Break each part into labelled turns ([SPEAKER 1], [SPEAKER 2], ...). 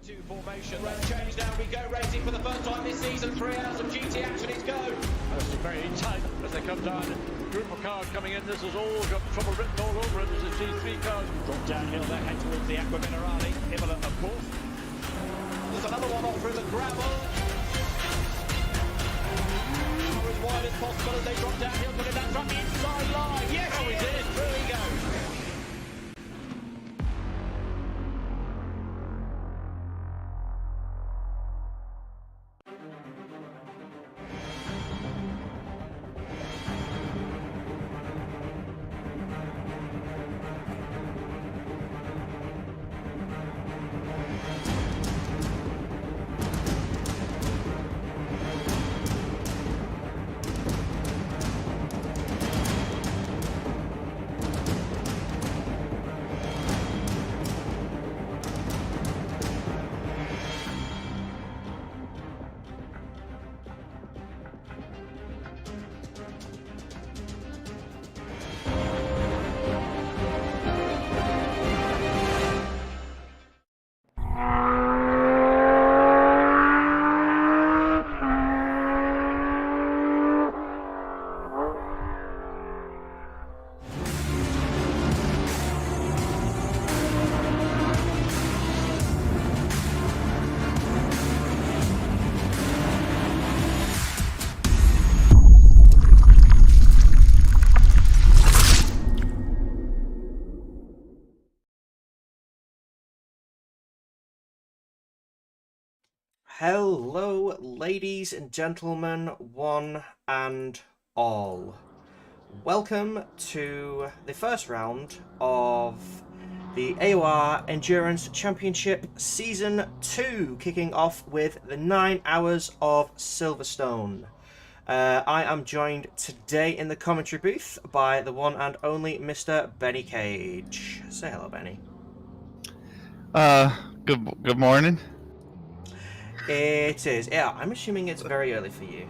[SPEAKER 1] Two formation, road change now, we go racing for the first time this season, 3 hours of GT action, it's go!
[SPEAKER 2] This is very tight as they come down, group of cars coming in, this has all got trouble written all over it, this is G3 cars.
[SPEAKER 1] Drop downhill there, head towards the Aqua Minerale, Imola of course. There's another one off through the gravel. As wide as possible as they drop downhill, putting that truck inside line, yes he did, through he goes.
[SPEAKER 3] Hello, ladies and gentlemen, one and all. Welcome to the first round of the AOR Endurance Championship Season 2, kicking off with the 9 Hours of Silverstone. I am joined today in the commentary booth by the one and only Mr. Benikage. Say hello, Benny.
[SPEAKER 4] Good morning.
[SPEAKER 3] It is. Yeah, I'm assuming it's very early for you.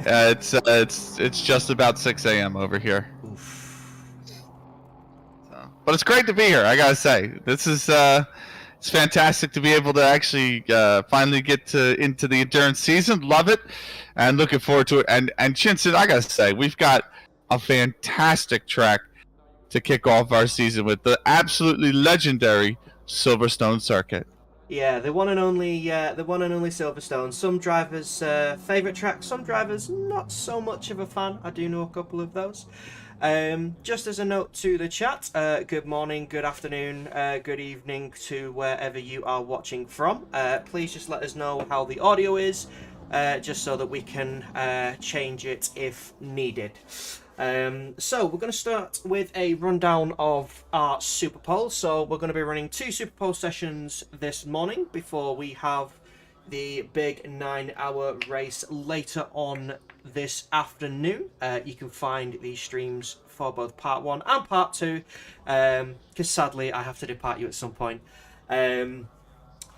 [SPEAKER 4] It's just about 6 a.m. over here.
[SPEAKER 3] Oof.
[SPEAKER 4] So, but it's great to be here. I gotta say, this is it's fantastic to be able to actually finally get into the endurance season. Love it, and looking forward to it. And Chinson, I gotta say, we've got a fantastic track to kick off our season with, the absolutely legendary Silverstone circuit.
[SPEAKER 3] Yeah, the one and only Silverstone. Some drivers' favourite track, some drivers not so much of a fan. I do know a couple of those. Just as a note to the chat, good morning, good afternoon, good evening to wherever you are watching from. Please just let us know how the audio is, just so that we can change it if needed. So we're going to start with a rundown of our Superpole. So we're going to be running 2 Superpole sessions this morning before we have the big 9-hour race later on this afternoon. You can find these streams for both part 1 and part 2, because sadly I have to depart you at some point.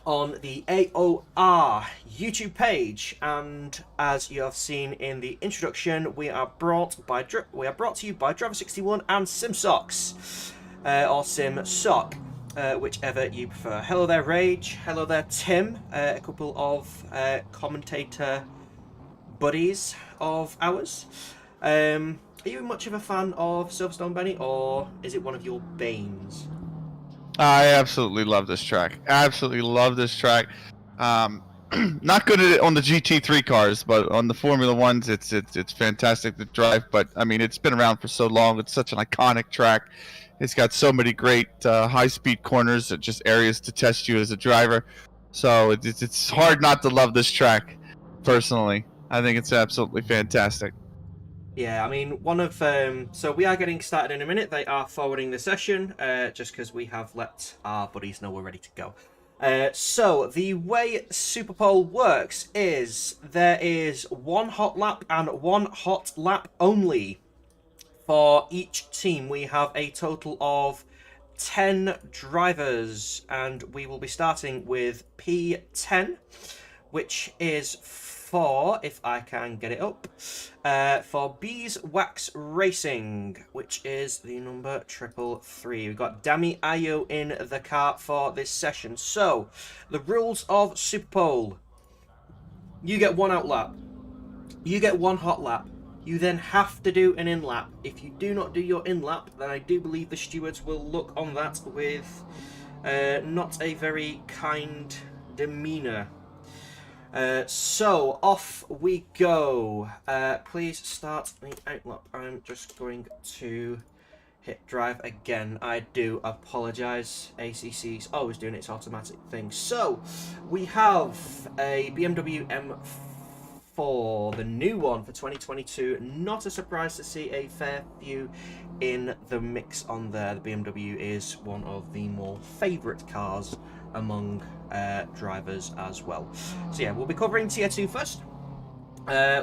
[SPEAKER 3] On the AOR YouTube page, and as you have seen in the introduction, we are brought to you by Driver61 and SIMSOK, or SIMSOK, whichever you prefer. Hello there, Rage. Hello there, Tim. A couple of commentator buddies of ours. Are you much of a fan of Silverstone, Benny, or is it one of your banes?
[SPEAKER 4] I absolutely love this track. Absolutely love this track. Not good at it on the GT3 cars, but on the Formula Ones, it's fantastic to drive. But I mean, it's been around for so long. It's such an iconic track. It's got so many great high-speed corners, and just areas to test you as a driver. So it's hard not to love this track. Personally, I think it's absolutely fantastic.
[SPEAKER 3] Yeah, I mean, one of so we are getting started in a minute. They are forwarding the session, just because we have let our buddies know we're ready to go. So the way Superpole works is there is 1 hot lap and 1 hot lap only for each team. We have a total of 10 drivers, and we will be starting with P10, which is for, if I can get it up, for Beeswax Racing, which is the number 333. We've got Dami Ayo in the car for this session. So, the rules of Superpole. You get 1 out lap. You get 1 hot lap. You then have to do an in-lap. If you do not do your in-lap, then I do believe the stewards will look on that with not a very kind demeanour. So, off we go. Please start the outlap. I'm just going to hit drive again. I do apologise. ACC's always doing its automatic thing. So, we have a BMW M4, the new one for 2022. Not a surprise to see a fair few in the mix on there. The BMW is one of the more favourite cars among drivers as well. So yeah, we'll be covering Tier 2 first.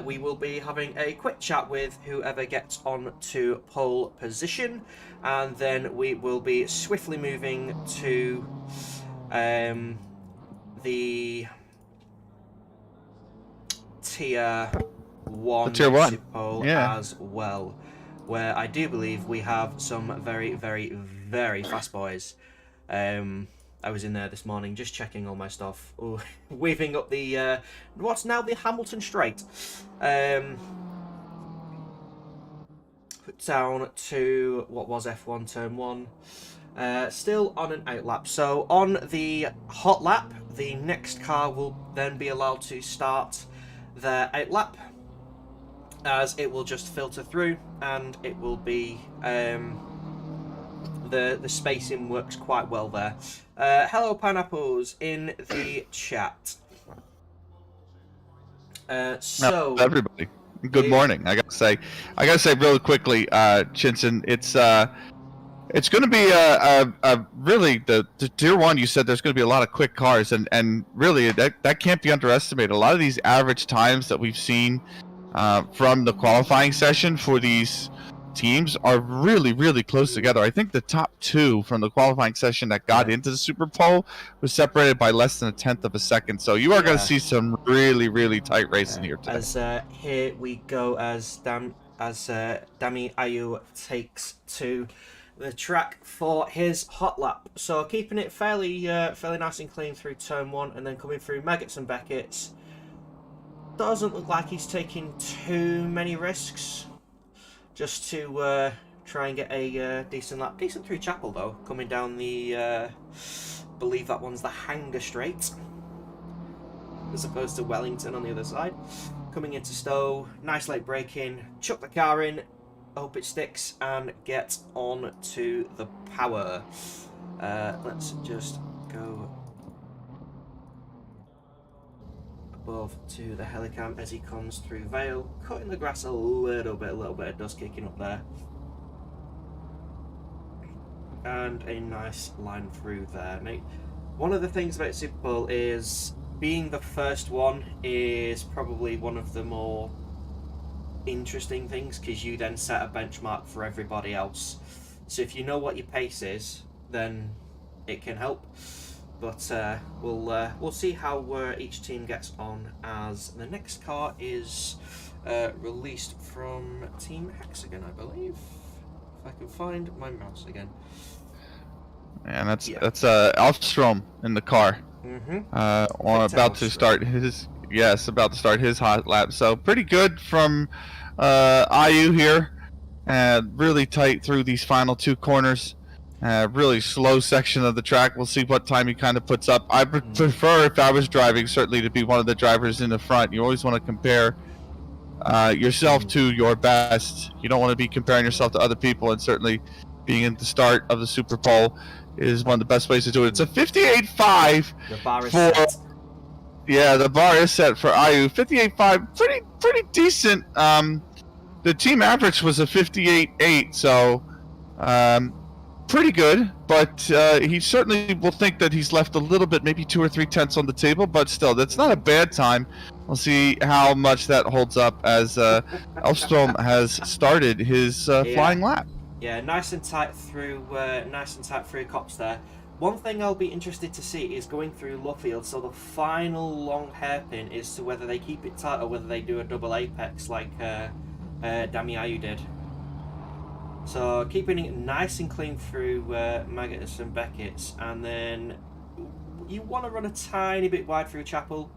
[SPEAKER 3] We will be having a quick chat with whoever gets on to pole position, and then we will be swiftly moving to the Tier 1 Superpole as well, where I do believe we have some very, very, very fast boys. I was in there this morning just checking all my stuff. Ooh, weaving up the what's now the Hamilton Straight. Put down to what was F1 turn 1. Still on an out lap. So on the hot lap, the next car will then be allowed to start their out lap, as it will just filter through, and it will be the spacing works quite well there. Hello Pineapples in the chat. So
[SPEAKER 4] everybody, good morning. I gotta say really quickly, Chinson, it's going to be a really the Tier 1. You said there's going to be a lot of quick cars, and really that can't be underestimated. A lot of these average times that we've seen from the qualifying session for these teams are really, really close together. I think the top 2 from the qualifying session that got into the Superpole was separated by less than 1/10 of a second. So you are going to see some really, really tight racing here today.
[SPEAKER 3] As here we go, as Dami Ayu takes to the track for his hot lap. So keeping it fairly nice and clean through turn 1, and then coming through Maggots and Beckett's. Doesn't look like he's taking too many risks, just to try and get a decent lap. Decent through Chapel though, coming down the believe that one's the Hanger Straight, as opposed to Wellington on the other side. Coming into Stowe, nice late braking, in, chuck the car in, hope it sticks, and get on to the power. Let's just go above to the Helicam as he comes through Vale, cutting the grass a little bit of dust kicking up there, and a nice line through there. Now, one of the things about Superpole is being the first one is probably one of the more interesting things, because you then set a benchmark for everybody else. So if you know what your pace is, then it can help. But we'll see how each team gets on, as the next car is released from Team Hexagon, I believe. If I can find my mouse again.
[SPEAKER 4] And that's Alfstrom in the car. About to start his hot lap. So pretty good from IU here. Really tight through these final 2 corners. Really slow section of the track. We'll see what time he kind of puts up. I prefer, if I was driving, certainly to be one of the drivers in the front. You always want to compare yourself to your best. You don't want to be comparing yourself to other people, and certainly being at the start of the Superpole is one of the best ways to do it. It's a 58.5.
[SPEAKER 3] The bar is set.
[SPEAKER 4] Yeah, the bar is set for IU. 58.5, pretty decent. The team average was a 58.8, so pretty good, but he certainly will think that he's left a little bit, maybe 2 or 3 tenths on the table, but still, that's not a bad time. We'll see how much that holds up as Elfstrom has started his flying lap.
[SPEAKER 3] Yeah, nice and tight through cops there. One thing I'll be interested to see is going through Luffield, so the final long hairpin is to whether they keep it tight or whether they do a double apex like Damiayu did. So keeping it nice and clean through Maggots and Beckett's, and then you want to run a tiny bit wide through Chapel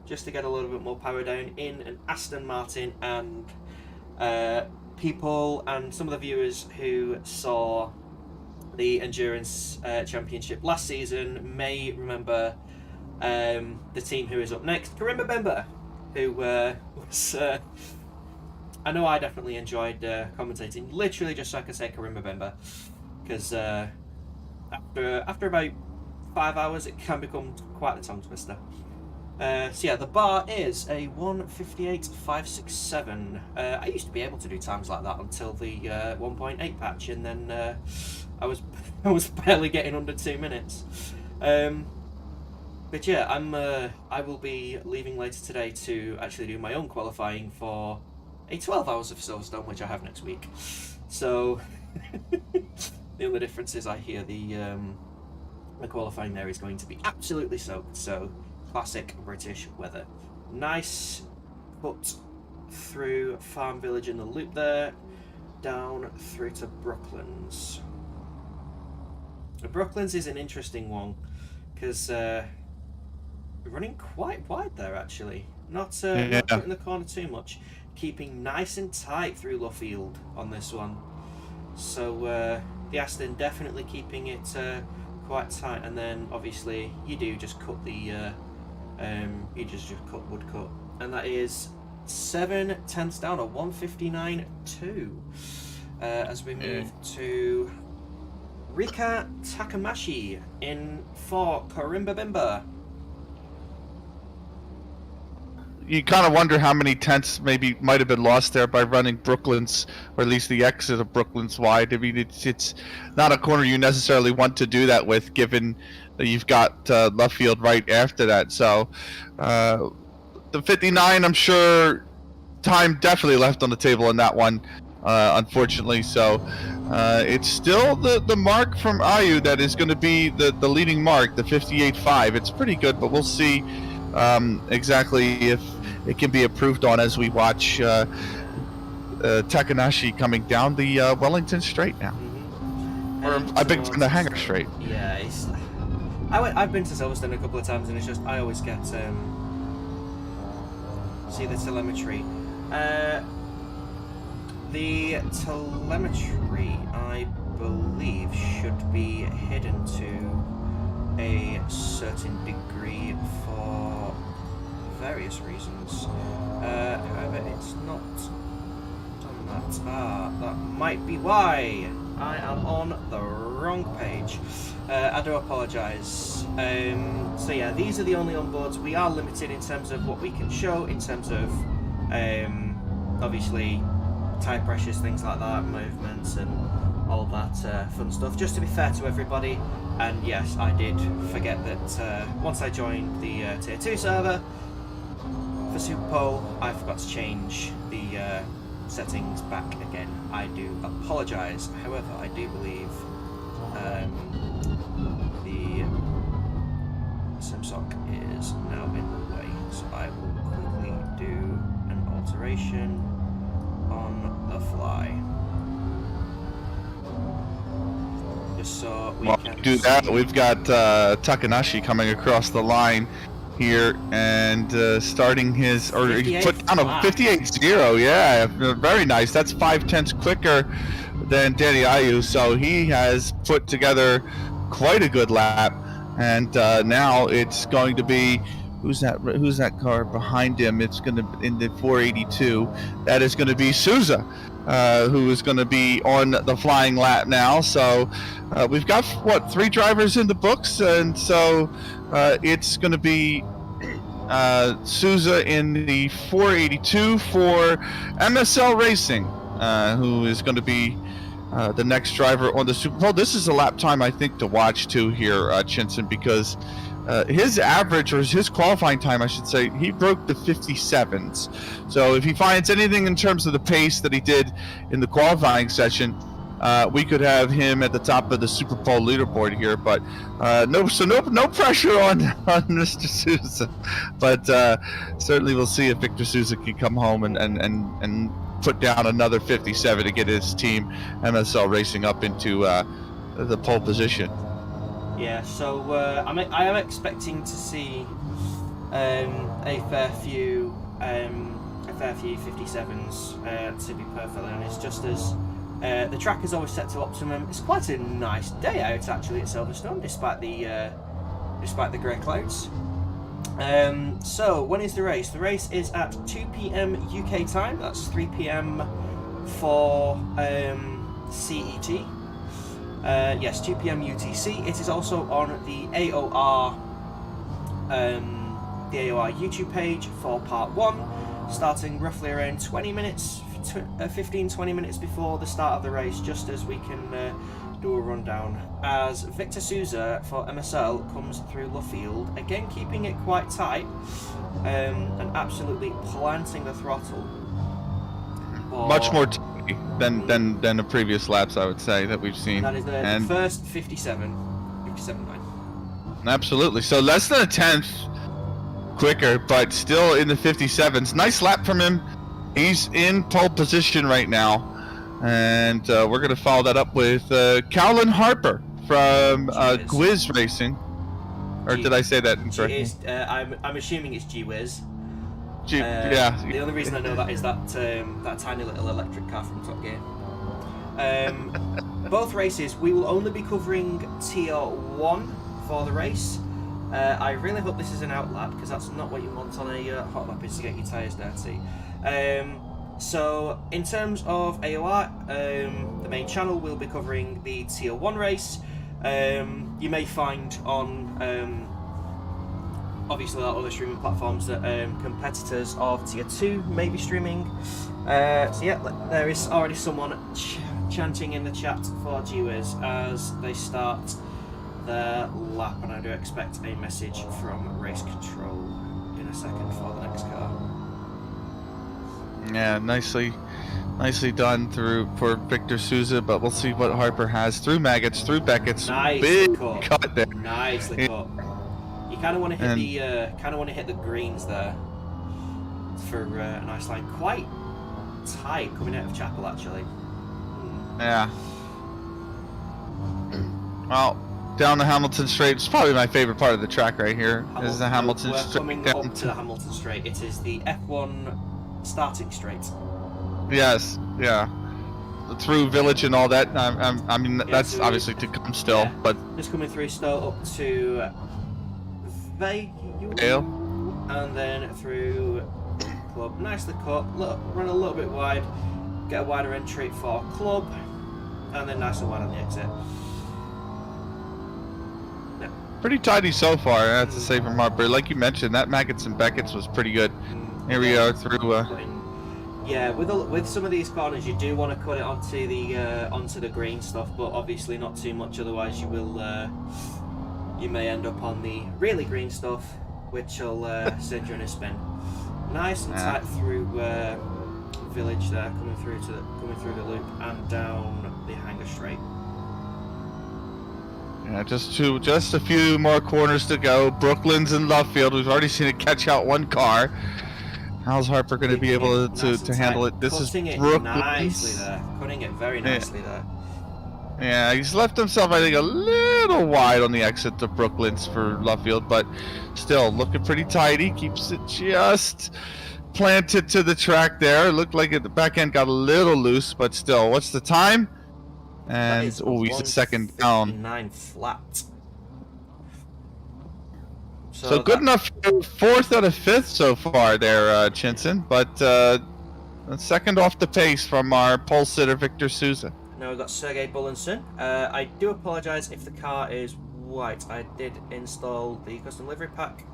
[SPEAKER 3] just to get a little bit more power down in an Aston Martin. And people and some of the viewers who saw the Endurance Championship last season may remember the team who is up next, Karimba Bemba, who was... I know I definitely enjoyed commentating, literally just so I could say Karimba Bemba, because after about 5 hours it can become quite a tongue twister. So yeah, the bar is a 1:58.567. I used to be able to do times like that until the 1.8 patch, and then I was barely getting under 2 minutes. But yeah, I will be leaving later today to actually do my own qualifying for a 12 hours of Silverstone, which I have next week. So the only difference is I hear the qualifying there is going to be absolutely soaked. So classic British weather. Nice cut through Farm Village in the loop there, down through to Brooklands. Brooklands is an interesting one because running quite wide there actually. Not in the corner too much. Keeping nice and tight through Luffield on this one. So the Aston definitely keeping it quite tight, and then obviously you do just cut the you just cut woodcut, and that is 7/10 down, a 1:59.2 as we move to Rika Takamashi in for Karimba Bemba.
[SPEAKER 4] You kind of wonder how many tenths maybe might have been lost there by running Brooklands, or at least the exit of Brooklands wide. I mean, it's not a corner you necessarily want to do that with, given that you've got Luffield right after that. So the 59, I'm sure, time definitely left on the table in that one, unfortunately. So it's still the mark from Ayu that is going to be the leading mark, the 58.5. It's pretty good, but we'll see exactly if it can be improved on as we watch Takanashi coming down the Wellington Straight now. Or I think from the Hangar Straight.
[SPEAKER 3] Yeah, I've been to Silverstone a couple of times, and it's just I always get see the telemetry. The telemetry, I believe, should be hidden to a certain degree for various reasons. However, it's not done that. That might be why I am on the wrong page. I do apologise. So yeah, these are the only onboards. We are limited in terms of what we can show, in terms of obviously tyre pressures, things like that, movements and all that fun stuff, just to be fair to everybody. And yes, I did forget that once I joined the Tier 2 server for Superpole, I forgot to change the settings back again. I do apologise. However, I do believe the SIMSOK is now in the way, so I will quickly do an alteration on the fly. So we can
[SPEAKER 4] do that. We've got Takanashi coming across the line here and starting his, or he put down a 58.0. Yeah, very nice. That's 5/10 quicker than Danny Ayu, so he has put together quite a good lap. And now it's going to be, who's that car behind him? It's going to in the 482. That is going to be Souza, who is going to be on the flying lap now. So we've got, what, 3 drivers in the books, and so it's going to be Souza in the 482 for MSL Racing, who is going to be the next driver on the Superpole. This is a lap time, I think, to watch too here, Chinson, because his average, or his qualifying time, I should say, he broke the 57s. So if he finds anything in terms of the pace that he did in the qualifying session, we could have him at the top of the Superpole leaderboard here. But no pressure on Mr. Souza. But certainly we'll see if Victor Souza can come home and put down another 57 to get his team MSL Racing up into the pole position.
[SPEAKER 3] Yeah, so I am expecting to see a fair few 57s, to be perfectly honest. Just as the track is always set to optimum. It's quite a nice day out actually at Silverstone, despite the grey clouds. So when is the race? The race is at 2 p.m. UK time. That's 3 p.m. for CET. Yes, 2 p.m. UTC. It is also on the AOR YouTube page for part 1, starting roughly around 20 minutes, 15-20 minutes before the start of the race, just as we can do a rundown, as Victor Souza for MSL comes through Luffield, again keeping it quite tight and absolutely planting the throttle.
[SPEAKER 4] Much more tight than the previous laps, I would say, that we've seen.
[SPEAKER 3] That is the first 57.9.
[SPEAKER 4] Absolutely. So less than a tenth quicker, but still in the 57s. Nice lap from him. He's in pole position right now. And we're going to follow that up with Cowlin Harper from Gwiz Racing. Or did I say that incorrectly?
[SPEAKER 3] I'm assuming it's G-Wiz.
[SPEAKER 4] Yeah.
[SPEAKER 3] The only reason I know that is that tiny little electric car from Top Gear. Both races, we will only be covering Tier 1 for the race. I really hope this is an outlap, because that's not what you want on a hot lap, is to get your tyres dirty. So in terms of AOR, the main channel will be covering the Tier 1 race. You may find on obviously our other streaming platforms that competitors of Tier 2 may be streaming. So yeah, there is already someone chanting in the chat for G-Wiz as they start their lap, and I do expect a message from race control in a second for the next car.
[SPEAKER 4] Yeah, nicely done for Victor Souza, but we'll see what Harper has through Maggots, through Beckett's. Big cut there.
[SPEAKER 3] Nicely cut. You kind of want to hit the greens there for a nice line. Quite tight coming out of Chapel actually.
[SPEAKER 4] Yeah. Well, down the Hamilton Straight. It's probably my favorite part of the track right here. Is the Hamilton Straight.
[SPEAKER 3] Coming up to the Hamilton Straight. It is the F1 starting straight.
[SPEAKER 4] Yes, yeah. Through Village and all that. I mean, that's obviously to come still,
[SPEAKER 3] yeah.
[SPEAKER 4] but
[SPEAKER 3] just coming through Stowe up to
[SPEAKER 4] Vale,
[SPEAKER 3] and then through Club. Nicely cut. Run a little bit wide. Get a wider entry for Club, and then nice and wide on the exit.
[SPEAKER 4] Pretty tidy so far, I have to say, from Harper. Like you mentioned, that Maggots and Beckett's was pretty good. Here we are through.
[SPEAKER 3] Yeah, with some of these corners, you do want to cut it onto the green stuff, but obviously not too much. Otherwise, you may end up on the really green stuff, which will send you in a spin. Nice and tight through Village there, coming through the loop and down the Hanger Straight.
[SPEAKER 4] Yeah, just a few more corners to go. Brooklyn's in Luffield. We've already seen it catch out one car. How's Harper going to be able to handle it? This is Brooklyn's.
[SPEAKER 3] Cutting it very nicely there.
[SPEAKER 4] Yeah, he's left himself, I think, a little wide on the exit to Brooklyn's for Luffield, but still looking pretty tight. He keeps it just planted to the track there. It looked like the back end got a little loose, but still. What's the time? And he's a second down.
[SPEAKER 3] 9 flat.
[SPEAKER 4] So good enough for 4th out of 5th so far there, Chinson, but second off the pace from our pole sitter Victor Souza.
[SPEAKER 3] Now we've got Sergey Bullinson. I do apologise if the car is white. I did install the custom livery pack,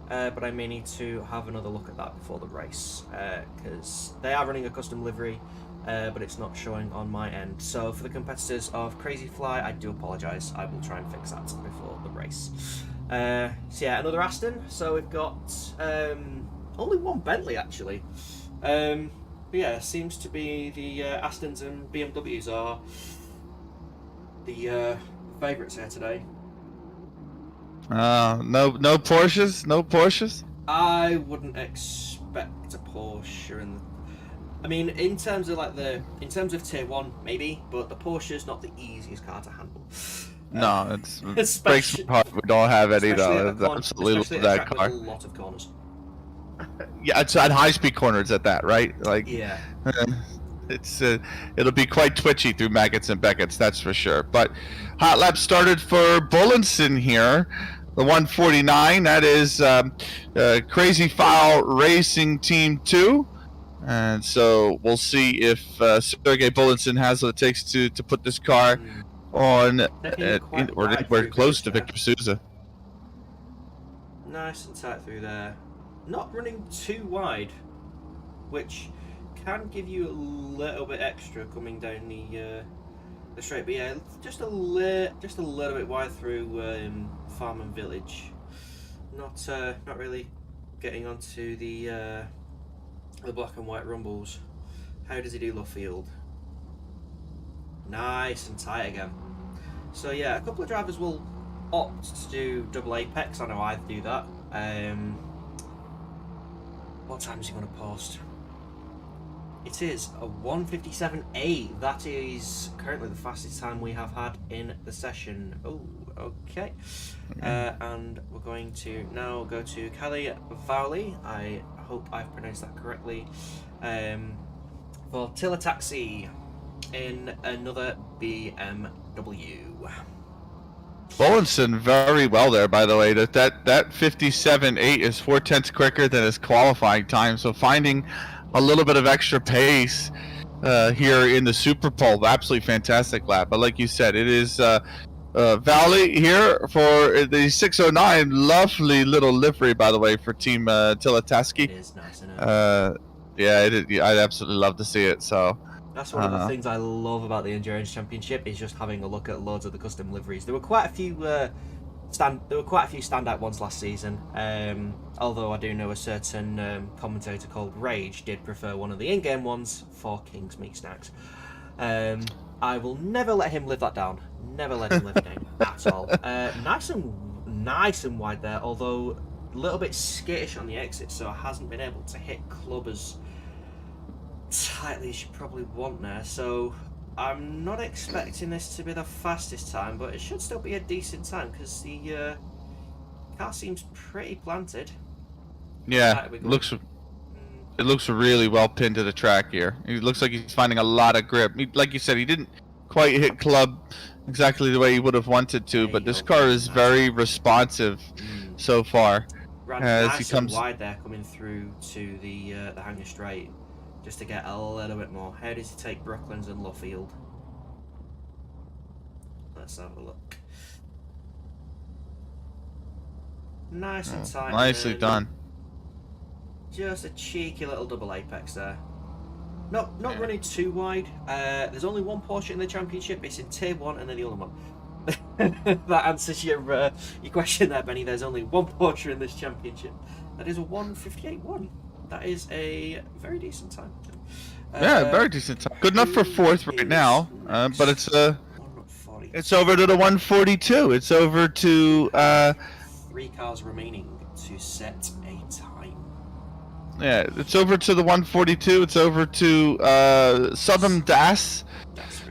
[SPEAKER 3] but I may need to have another look at that before the race, because they are running a custom livery, but it's not showing on my end. So for the competitors of Crazy Fly, I do apologise. I will try and fix that before the race. So yeah, another Aston. So we've got only one Bentley actually. But yeah, seems to be the Astons and BMWs are the favourites here today.
[SPEAKER 4] No Porsches, no Porsches.
[SPEAKER 3] I wouldn't expect a Porsche in the... I mean, in terms of tier 1, maybe, but the Porsche is not the easiest car to handle.
[SPEAKER 4] No, it breaks my heart. We don't have any though. I absolutely love that car.
[SPEAKER 3] With a lot of corners.
[SPEAKER 4] Yeah, it's at high-speed corners at that, right? Like,
[SPEAKER 3] yeah,
[SPEAKER 4] it'll be quite twitchy through Maggots and Beckets, that's for sure. But hot lap started for Bullinson here, the 149. That is Crazy Foul Racing Team 2. And so we'll see if Sergey Bullinson has what it takes to put this car on we're close to Victor Souza.
[SPEAKER 3] Nice and tight through there. Not running too wide, which can give you a little bit extra coming down the straight. But yeah, just a little bit wide through Farm and Village. Not really getting onto the black and white rumbles. How does he do Luffield? Nice and tight again. So yeah, a couple of drivers will opt to do double apex. I know I do that. What time is he going to post? It is a 1:57.8. That is currently the fastest time we have had in the session. Oh, okay. And we're going to now go to Kali Vowley. I hope I've pronounced that correctly. For Tiller Taxi in another BMW.
[SPEAKER 4] Bullinson very well there, by the way. That 57.8 is 4/10 quicker than his qualifying time. So finding a little bit of extra pace here in the Superpole, absolutely fantastic lap. But like you said, it is Valley here for the 609. Lovely little livery, by the way, for Team Tilataski.
[SPEAKER 3] It is nice, isn't it?
[SPEAKER 4] Yeah, I'd absolutely love to see it. So
[SPEAKER 3] that's one of the things I love about the Endurance Championship, is just having a look at loads of the custom liveries. There were quite a few standout ones last season. Although I do know a certain commentator called Rage did prefer one of the in-game ones for King's Meat Snacks. I will never let him live that down. Never let him live it down at all. Nice and wide there, although a little bit skittish on the exit, so hasn't been able to hit club as tightly as you probably want there. So I'm not expecting this to be the fastest time, but it should still be a decent time because the car seems pretty planted.
[SPEAKER 4] Yeah, it looks really well pinned to the track here. It looks like he's finding a lot of grip. Like you said, he didn't quite hit club exactly the way he would have wanted to, but this car is very responsive so far.
[SPEAKER 3] As he comes wide there, coming through to the hanger straight, just to get a little bit more. How does he take Brooklands and Luffield? Let's have a look. Nice and tight.
[SPEAKER 4] Nicely done.
[SPEAKER 3] Just a cheeky little double apex there. Not running too wide. There's only one Porsche in the championship. It's in tier 1 and then the other one. That answers your question there, Benny. There's only one Porsche in this championship. That is a 1:58.1. That is a very decent time.
[SPEAKER 4] Yeah, very decent time. Good enough for 4th right now, but it's over to the 142. It's over to
[SPEAKER 3] 3 cars remaining to set a time.
[SPEAKER 4] Yeah, it's over to the 142. It's over to Southern Das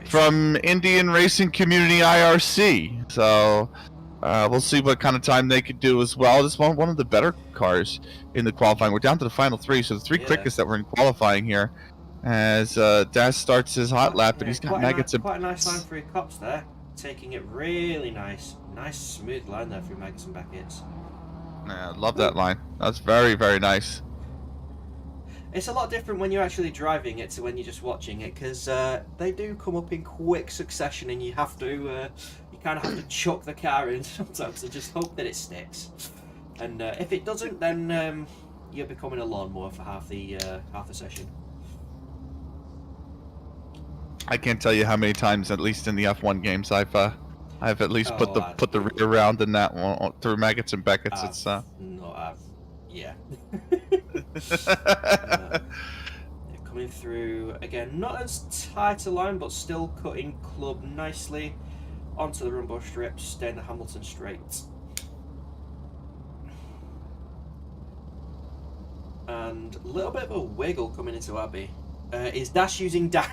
[SPEAKER 4] from Indian Racing Community IRC. So we'll see what kind of time they could do as well. This one of the better cars in the qualifying. We're down to the final 3, so the 3 quickest that were in qualifying here. As Das starts his hot lap, and he's got Maggots and
[SPEAKER 3] quite a nice line through Cops there, taking it really nice smooth line there through Maggots and Beckets.
[SPEAKER 4] Yeah, I love that line. That's very, very nice.
[SPEAKER 3] It's a lot different when you're actually driving it to when you're just watching it, because they do come up in quick succession, and you have to, you kind of have to chuck the car in sometimes and just hope that it sticks. And if it doesn't, then you're becoming a lawnmower for half the session. I
[SPEAKER 4] can't tell you how many times, at least in the F1 games, I've at least put the rear round in that one through Maggots and Beckets.
[SPEAKER 3] Yeah. Coming through again, not as tight a line, but still cutting club nicely. onto the Rumbo strips, down the Hamilton straight. And a little bit of a wiggle coming into Abbey. Is Dash using Dash?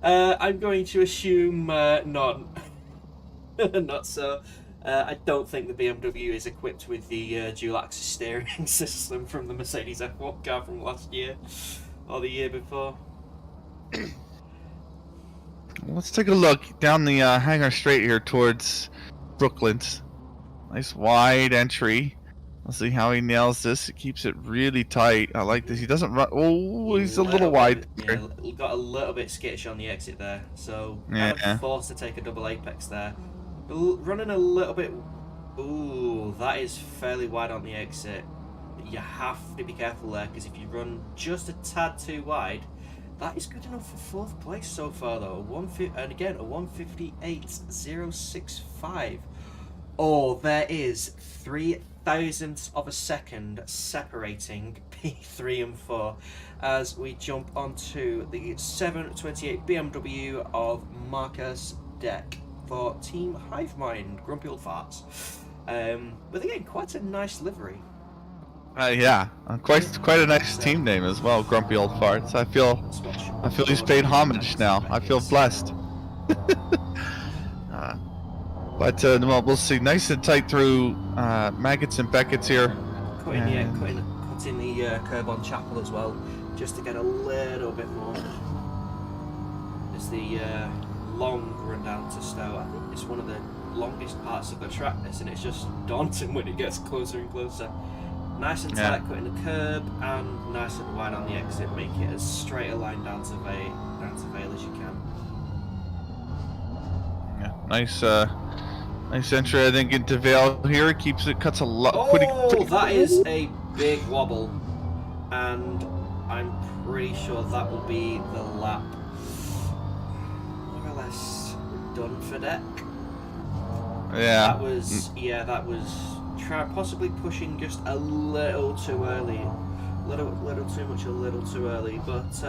[SPEAKER 3] I'm going to assume none. Not so. I don't think the BMW is equipped with the dual-axis steering system from the Mercedes F1 car from last year or the year before.
[SPEAKER 4] Let's take a look down the hangar straight here towards Brooklands. Nice wide entry. Let's see how he nails this. He keeps it really tight. I like this. He doesn't run. Oh, he's a little wide.
[SPEAKER 3] Yeah, got a little bit skittish on the exit there, so kind of forced to take a double apex there. Running a little bit. Ooh, that is fairly wide on the exit. You have to be careful there, because if you run just a tad too wide, that is good enough for fourth place so far, though. And again, a 1:58.065. Oh, there is 3 thousandths of a second separating P3 and 4 as we jump onto the 728 BMW of Marcus Deck for Team Hivemind, Grumpy Old Farts. But again, quite a nice livery.
[SPEAKER 4] Yeah, quite a nice team name as well, Grumpy Old Farts. I feel he's paid homage now. I feel blessed. But well, we'll see. Nice and tight through Maggots and Beckett's here.
[SPEAKER 3] Cutting the curb on Chapel as well, just to get a little bit more. It's the long run down to Stowe. I think it's one of the longest parts of the track, this, and it's just daunting when it gets closer and closer. Nice and tight, cutting the curb, and nice and wide on the exit, make it as straight a line down to Vale as you can.
[SPEAKER 4] Yeah, nice entry, I think, into Vale here. It keeps it, cuts a lot.
[SPEAKER 3] Oh, that is a big wobble, and I'm pretty sure that will be the lap more or less done for Deck.
[SPEAKER 4] Yeah.
[SPEAKER 3] That was possibly pushing just a little too early, little too much, a little too early. But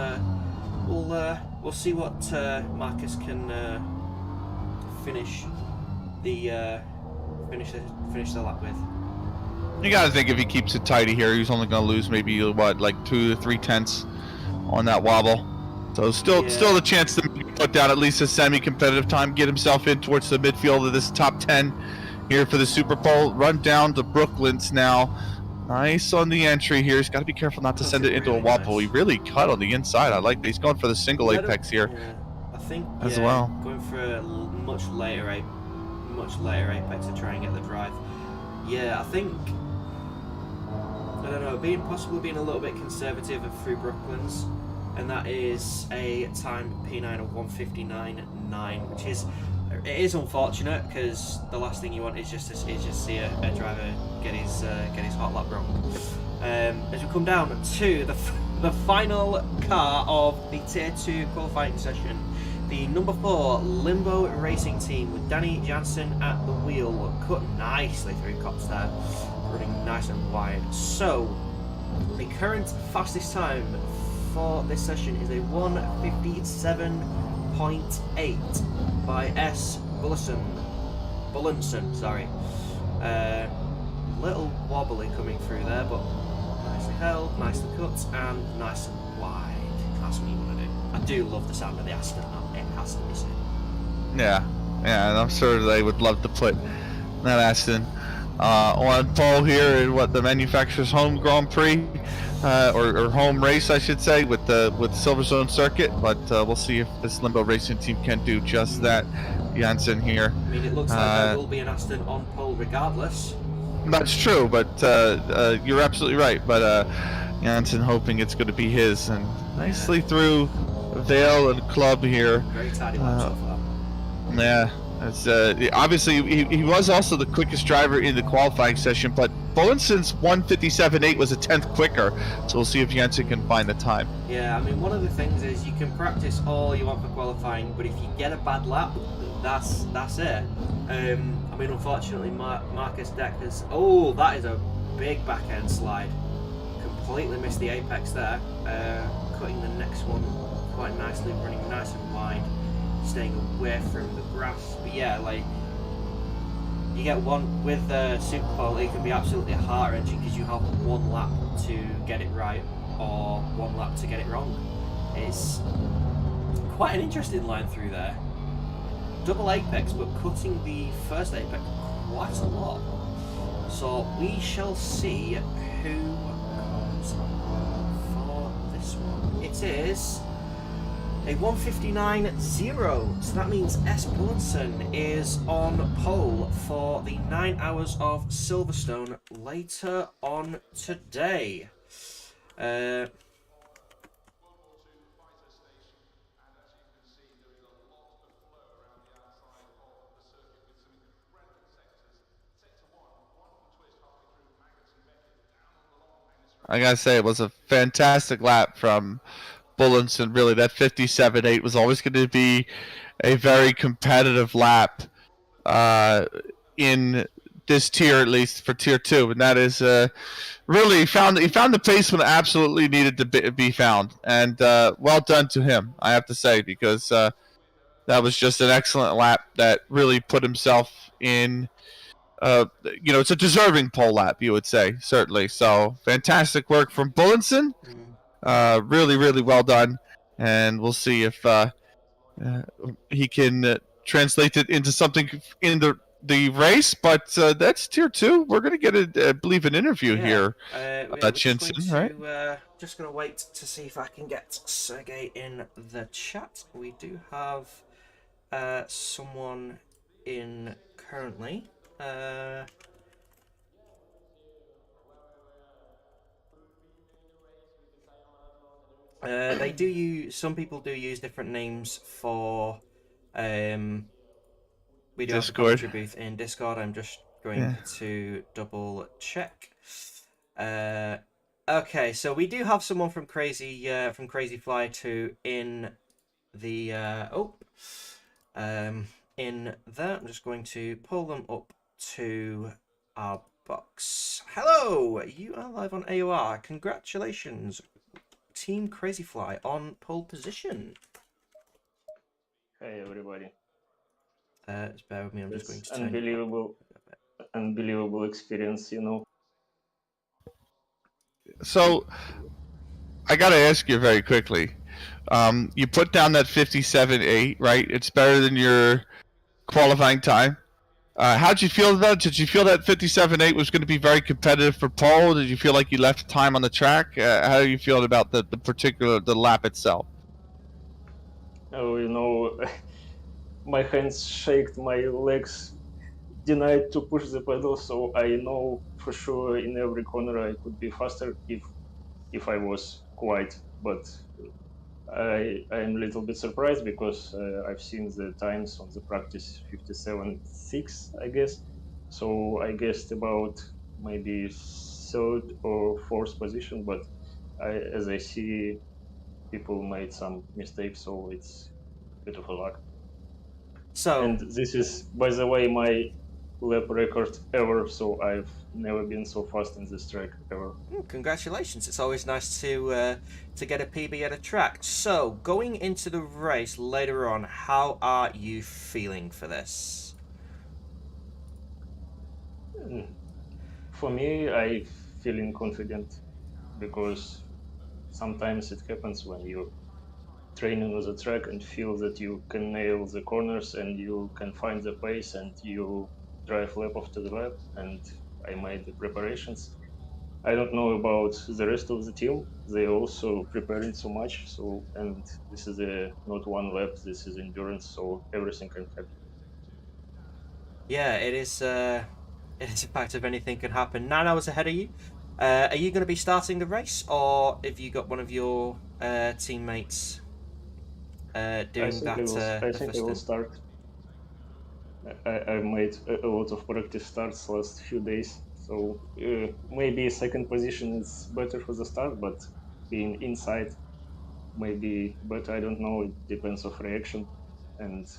[SPEAKER 3] we'll see what Marcus can finish the lap with.
[SPEAKER 4] You gotta think if he keeps it tidy here, he's only gonna lose maybe what, like 2 to 3 tenths on that wobble. So still the chance to put down at least a semi-competitive time, get himself in towards the midfield of this top 10 here for the Superpole. Run down to Brooklands now. Nice on the entry here. He's got to be careful not to send it into a wobble. He really cut on the inside. I like that. He's going for the single apex here.
[SPEAKER 3] Yeah, I think
[SPEAKER 4] as well.
[SPEAKER 3] Going for a much later apex to try and get the drive. Yeah, I think, I don't know, possibly being a little bit conservative through Brooklands, and that is a time P9 of 1:59.9, which is unfortunate, because the last thing you want is just see a driver get his hot lap wrong. As we come down to the final car of the Tier 2 qualifying session, the number 4 Limbo Racing Team with Danny Jansen at the wheel, cut nicely through Cops there, running nice and wide. So the current fastest time for this session is a 1:57.8 by S. Bullenson, sorry. Little wobbly coming through there, but nicely held, nicely cut, and nice and wide. That's what you want to do. I do love the sound of the Aston, though. It has to be said.
[SPEAKER 4] Yeah, and I'm sure they would love to put that Aston on pole here in what the manufacturer's home Grand Prix. Or home race, I should say, with Silverstone circuit, but we'll see if this Limbo Racing Team can do just that. Jansen here.
[SPEAKER 3] I mean, it looks like there will be an Aston on pole regardless.
[SPEAKER 4] That's true, but you're absolutely right. But Jansen hoping it's going to be his, and nicely through Vale and Club here.
[SPEAKER 3] Very tidy lap so far.
[SPEAKER 4] Yeah. It's, obviously, he was also the quickest driver in the qualifying session, but Bullinson's 1:57.8 was a 10th quicker, so we'll see if Jansen can find the time.
[SPEAKER 3] Yeah, I mean, one of the things is you can practice all you want for qualifying, but if you get a bad lap, that's it. I mean, unfortunately, Marcus Deck has... Oh, that is a big back-end slide. Completely missed the apex there. Cutting the next one quite nicely, running nice and wide, staying away from the grass. But yeah, like, you get one with Superpole, it can be absolutely heart-wrenching because you have one lap to get it right or one lap to get it wrong. It's quite an interesting line through there. Double apex, but cutting the first apex quite a lot. So we shall see who comes for this one. It is a 1:59.0, so that means S. Bullenson is on pole for the 9 Hours of Silverstone later on today.
[SPEAKER 4] I gotta say, it was a fantastic lap from Bullenson. Really, that 57.8 was always going to be a very competitive lap in this tier, at least for tier 2, and that is really he found the pace when it absolutely needed to be found, and well done to him, I have to say, because that was just an excellent lap that really put himself in. It's a deserving pole lap, you would say, certainly. So fantastic work from Bullenson. Really, really well done, and we'll see if he can translate it into something in the race. But that's tier 2. We're going to get, I believe, an interview here. Chinson, right?
[SPEAKER 3] Just going to wait to see if I can get Sergey in the chat. We do have someone in currently. They do use. Some people do use different names for. We do have a commentary booth in Discord. I'm just going to double check. Okay, so we do have someone from Crazy Fly 2 in the in there. I'm just going to pull them up to our box. Hello, you are live on AOR. Congratulations, Team Crazy Fly on pole position.
[SPEAKER 5] Hey everybody.
[SPEAKER 3] Just bear with me. I'm just going to
[SPEAKER 5] unbelievable experience, you know.
[SPEAKER 4] So I got to ask you very quickly. You put down that 57.8, right? It's better than your qualifying time. How'd you feel about it? Did you feel that 57.8 was going to be very competitive for pole? Did you feel like you left time on the track? How are you feeling about the lap itself?
[SPEAKER 5] Oh, you know, my hands shaked, my legs denied to push the pedal, so I know for sure in every corner I could be faster if I was quiet, but I am a little bit surprised because I've seen the times on the practice 57.6, I guess. So I guessed about maybe third or fourth position, but as I see, people made some mistakes, so it's a bit of a luck.
[SPEAKER 3] So,
[SPEAKER 5] and this is, by the way, my lap record ever, so I've never been so fast in this track ever.
[SPEAKER 3] Congratulations! It's always nice to get a PB at a track. So, going into the race later on, how are you feeling for this?
[SPEAKER 5] For me, I feeling confident because sometimes it happens when you training on the track and feel that you can nail the corners and you can find the pace and you drive lap after the lap, and I made the preparations. I don't know about the rest of the team. They also preparing so much. So, and this is not one lap. This is endurance. So everything can happen.
[SPEAKER 3] Yeah, it is. It is a fact of anything can happen. 9 hours ahead of you. Are you going to be starting the race, or have you got one of your teammates doing that?
[SPEAKER 5] I think I will start. I made a lot of practice starts last few days. So maybe second position is better for the start, but being inside maybe better. I don't know. It depends of reaction, and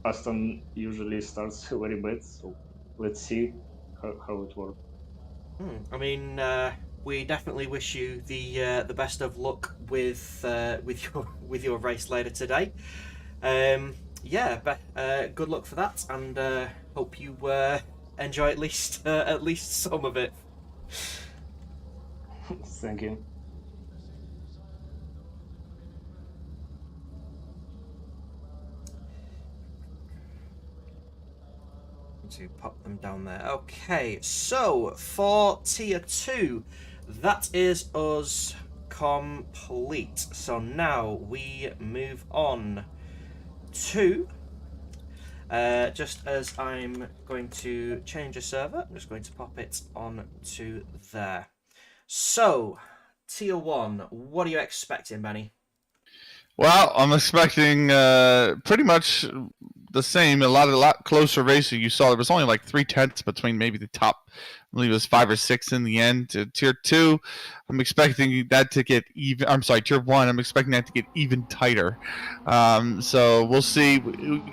[SPEAKER 5] Aston usually starts very bad. So let's see how it works.
[SPEAKER 3] I mean, we definitely wish you the best of luck with your race later today. Yeah, but good luck for that, and hope you enjoy at least some of it.
[SPEAKER 5] Thank you.
[SPEAKER 3] To pop them down there. Okay, so for tier 2, that is us complete. So now we move on to just as I'm going to change a server, I'm just going to pop it on to there. So tier 1, what are you expecting, Benny?
[SPEAKER 4] Well, I'm expecting pretty much the same. A lot closer racing. You saw there was only like 3/10 between maybe the top, I believe it was 5 or 6 in the end. To tier 2, I'm expecting that to get even. I'm sorry, tier 1. I'm expecting that to get even tighter. So we'll see.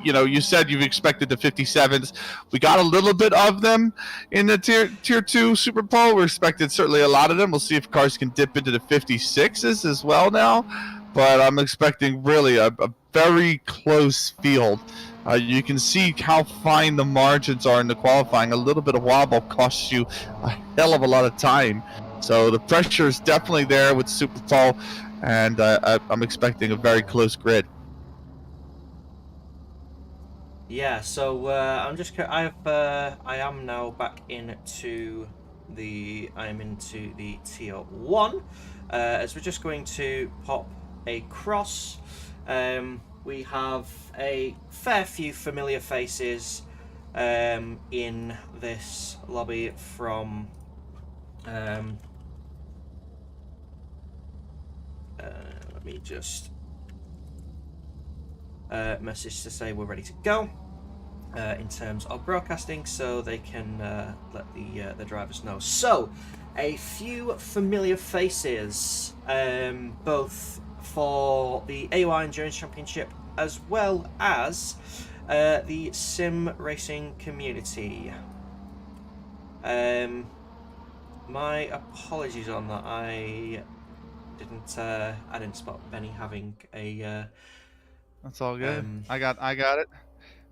[SPEAKER 4] You know, you said you expected the 57s. We got a little bit of them in the tier 2 Superpole. We're expecting certainly a lot of them. We'll see if cars can dip into the 56s as well now. But I'm expecting really a very close field. You can see how fine the margins are in the qualifying. A little bit of wobble costs you a hell of a lot of time. So the pressure is definitely there with Superpole, and I'm expecting a very close grid.
[SPEAKER 3] Yeah, so I am now back into the tier 1, as we're just going to pop across. We have a fair few familiar faces in this lobby from let me just message to say we're ready to go in terms of broadcasting, so they can let the drivers know. So a few familiar faces, both for the AOR Endurance Championship as well as the sim racing community. My apologies on that. I didn't spot Benny having a.
[SPEAKER 4] That's all good. I got it.